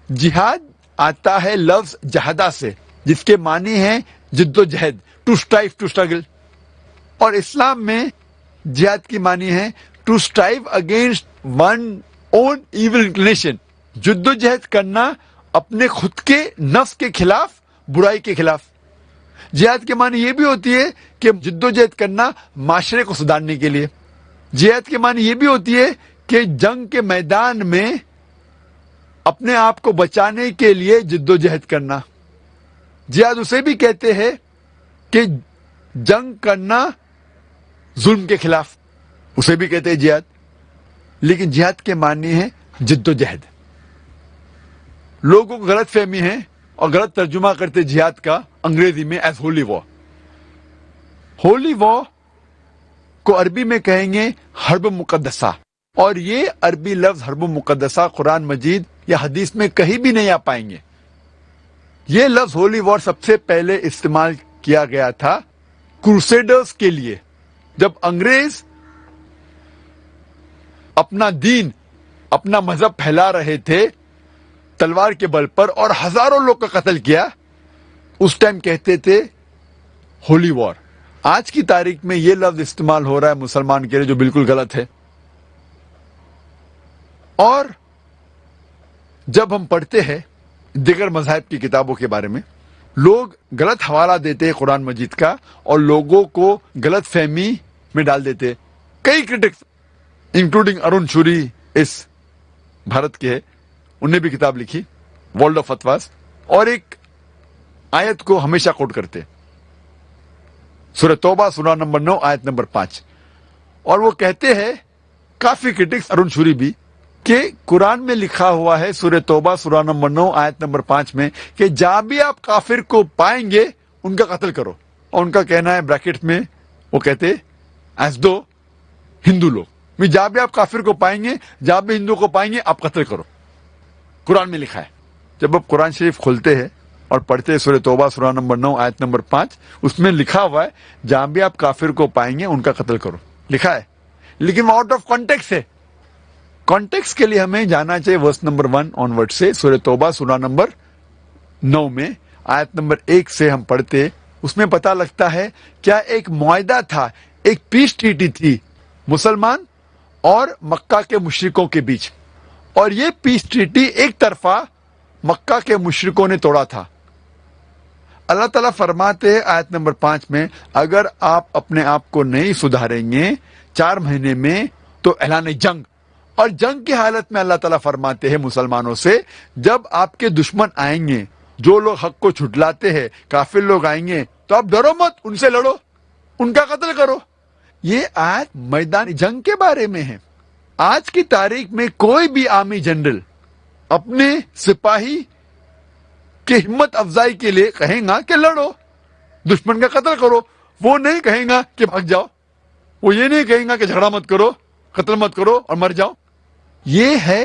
جہاد آتا ہے لفظ جہادہ سے جس کے معنی ہے جد و جہد, ٹو اسٹرائیو, ٹو اسٹرگل. اور اسلام میں جہاد کی معنی ہے to strive against one own evil inclination, جد و جہد کرنا اپنے خود کے نفس کے خلاف, برائی کے خلاف. جہاد کے معنی یہ بھی ہوتی ہے کہ جد و جہد کرنا معاشرے کو سدھارنے کے لیے. جہاد کے معنی یہ بھی ہوتی ہے کہ جنگ کے میدان میں اپنے آپ کو بچانے کے لیے جد و جہد کرنا. جہاد اسے بھی کہتے ہیں کہ جنگ کرنا ظلم کے خلاف, اسے بھی کہتے ہیں جہاد. لیکن جہاد کے معنی ہے جد و جہد. لوگوں کو غلط فہمی ہے اور غلط ترجمہ کرتے جہاد کا انگریزی میں ایز ہولی وار. ہولی وار کو عربی میں کہیں گے حرب مقدسہ, اور یہ عربی لفظ حرب مقدسہ قرآن مجید یا حدیث میں کہیں بھی نہیں آ پائیں گے. یہ لفظ ہولی وار سب سے پہلے استعمال کیا گیا تھا کروسیڈرز کے لیے, جب انگریز اپنا دین, اپنا مذہب پھیلا رہے تھے تلوار کے بل پر اور ہزاروں لوگ کا قتل کیا. اس ٹائم کہتے تھے ہولی وار. آج کی تاریخ میں یہ لفظ استعمال ہو رہا ہے مسلمان کے لیے جو بالکل غلط ہے. اور جب ہم پڑھتے ہیں دیگر مذاہب کی کتابوں کے بارے میں, لوگ غلط حوالہ دیتے ہیں قرآن مجید کا اور لوگوں کو غلط فہمی میں ڈال دیتے. کئی کرٹکس انکلوڈنگ ارون شوری اس بھارت کے ہے, انہوں نے بھی کتاب لکھی ورلڈ آف فتواز, اور ایک آیت کو ہمیشہ کوٹ کرتے سورہ توبہ سورہ نمبر 9 آیت نمبر 5, اور وہ کہتے ہیں کافی کرٹکس ارون شوری بھی کہ قرآن میں لکھا ہوا ہے سورہ توبہ سورہ نمبر 9 آیت نمبر 5 میں کہ جہاں بھی آپ کافر کو پائیں گے ان کا قتل کرو. اور ان کا کہنا ہے بریکٹ میں وہ کہتے ایز دو ہندو لوگ, جہاں بھی آپ کافر کو پائیں گے, جہاں بھی ہندو کو پائیں گے آپ قتل کرو. قرآن میں لکھا ہے. جب آپ قرآن شریف کھولتے ہیں اور پڑھتے ہیں سورہ توبہ سورہ نمبر 9 آیت نمبر 5, اس میں لکھا ہوا ہے جہاں بھی آپ کافر کو پائیں گے ان کا قتل کرو, لکھا ہے. لیکن وہ آؤٹ آف کانٹیکس ہے. کانٹیکس کے لیے ہمیں جانا چاہیے ورس نمبر 1 آن ورڈ سے. سورہ توبہ سورہ نمبر 9 میں آیت نمبر 1 سے ہم پڑھتے, اس میں پتہ لگتا ہے کیا ایک معاہدہ تھا, ایک پیس ٹریٹی تھی مسلمان اور مکہ کے مشرکوں کے بیچ, اور یہ پیس ٹریٹی ایک طرفہ مکہ کے مشرکوں نے توڑا تھا. اللہ تعالیٰ فرماتے ہیں آیت نمبر 5 میں اگر آپ اپنے آپ کو نہیں سدھاریں گے 4 مہینے میں تو اعلان جنگ. اور جنگ کی حالت میں اللہ تعالیٰ فرماتے ہیں مسلمانوں سے جب آپ کے دشمن آئیں گے, جو لوگ حق کو چھٹلاتے ہیں, کافر لوگ آئیں گے تو آپ ڈرو مت, ان سے لڑو, ان کا قتل کرو. یہ آیت میدان جنگ کے بارے میں ہے. آج کی تاریخ میں کوئی بھی آرمی جنرل اپنے سپاہی کی ہمت افزائی کے لیے کہیں گا کہ لڑو, دشمن کا قتل کرو. وہ نہیں کہیں گا کہ بھاگ جاؤ, وہ یہ نہیں کہیں گا کہ جھگڑا مت کرو, قتل مت کرو اور مر جاؤ. یہ ہے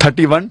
31,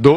2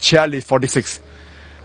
46,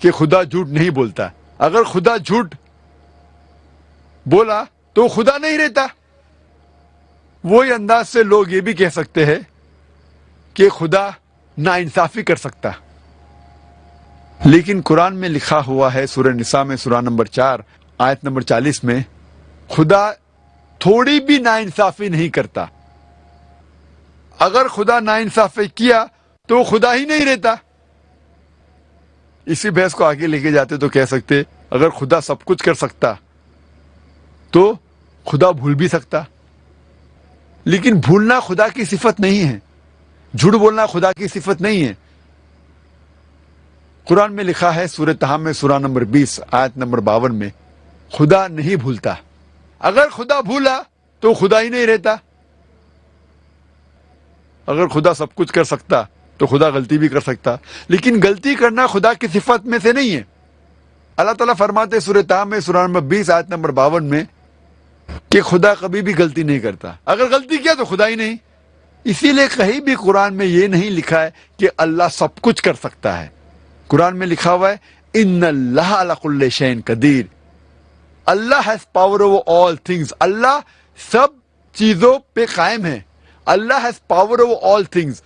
کہ خدا جھوٹ نہیں بولتا. اگر خدا جھوٹ بولا تو خدا نہیں رہتا. وہی انداز سے لوگ یہ بھی کہہ سکتے ہیں کہ خدا ناانصافی کر سکتا. لیکن قرآن میں لکھا ہوا ہے سورہ نساء میں سورہ نمبر 4 آیت نمبر 40 میں خدا تھوڑی بھی ناانصافی نہیں کرتا. اگر خدا ناانصافی کیا تو خدا ہی نہیں رہتا. اسی بحث کو آگے لے کے جاتے تو کہہ سکتے اگر خدا سب کچھ کر سکتا تو خدا بھول بھی سکتا. لیکن بھولنا خدا کی صفت نہیں ہے. جھوٹ بولنا خدا کی صفت نہیں ہے. قرآن میں لکھا ہے سورہ طہ میں سورہ نمبر 20 آیت نمبر 52 میں خدا نہیں بھولتا. اگر خدا بھولا تو خدا ہی نہیں رہتا. اگر خدا سب کچھ کر سکتا تو خدا غلطی بھی کر سکتا. لیکن غلطی کرنا خدا کی صفت میں سے نہیں ہے. اللہ تعالیٰ فرماتے سورہ طہ میں سورہ نمبر 20 آیت نمبر 52 میں کہ خدا کبھی بھی غلطی نہیں کرتا. اگر غلطی کیا تو خدا ہی نہیں. اسی لیے کہیں بھی قرآن میں یہ نہیں لکھا ہے کہ اللہ سب کچھ کر سکتا ہے. قرآن میں لکھا ہوا ہے ان اللہ علی کل شیء قدیر. Allah has power over all things. Allah سب چیزوں پہ قائم ہے. Allah has power over all things.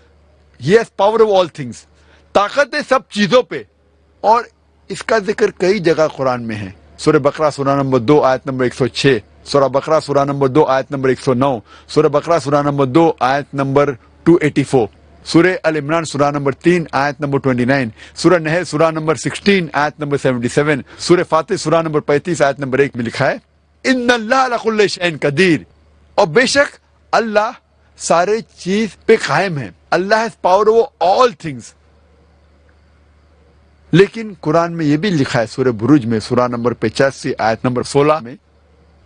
He has power over all things. طاقت ہے سب چیزوں پہ. اور اس کا ذکر کئی جگہ قرآن میں ہے. سورہ بقرہ سورہ نمبر 2 آیت نمبر 106, سورہ بقرہ سورہ نمبر 2 آیت نمبر 109, سورہ بقرہ سورہ نمبر 2 آیت نمبر 284, سورہ ال عمران سورہ نمبر 3 آیت نمبر 29, سورہ نحل سورہ نمبر 16 آیت نمبر 77, سورہ فاتح سورہ نمبر 35 آیت نمبر 1 میں لکھا ہے ان اللہ علی کل شیء قدیر. اور بے شک اللہ سارے چیز پہ قائم ہے. Allah has power over all things. لیکن قرآن میں یہ بھی لکھا ہے سورہ بروج میں سورہ نمبر 85 آیت نمبر 16 میں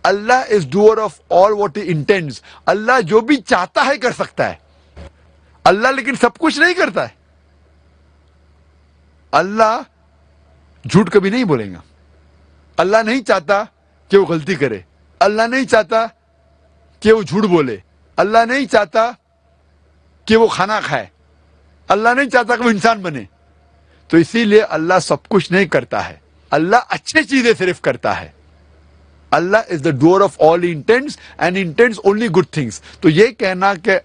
Allah is doer of all what he intends. Allah جو بھی چاہتا ہے کر سکتا ہے. اللہ لیکن سب کچھ نہیں کرتا ہے. اللہ جھوٹ کبھی نہیں بولے گا. اللہ نہیں چاہتا کہ وہ غلطی کرے. اللہ نہیں چاہتا کہ وہ جھوٹ بولے. اللہ نہیں چاہتا کہ وہ کھانا کھائے. اللہ نہیں چاہتا کہ وہ انسان بنے. تو اسی لیے اللہ سب کچھ نہیں کرتا ہے. اللہ اچھی چیزیں صرف کرتا ہے. Allah is the doer of all intents and intents only good things. تو یہ کہنا کہ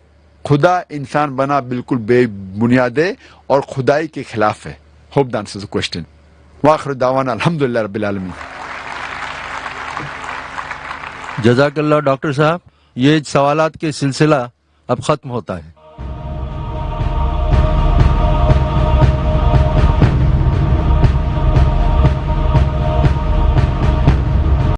خدا انسان بنا بالکل بے بنیاد ہے اور خدائی کے خلاف ہے. Hope the answers the question. واخر دعوانا الحمدللہ رب العالمین. جزاک اللہ ڈاکٹر صاحب. یہ سوالات کے سلسلہ اب ختم ہوتا ہے.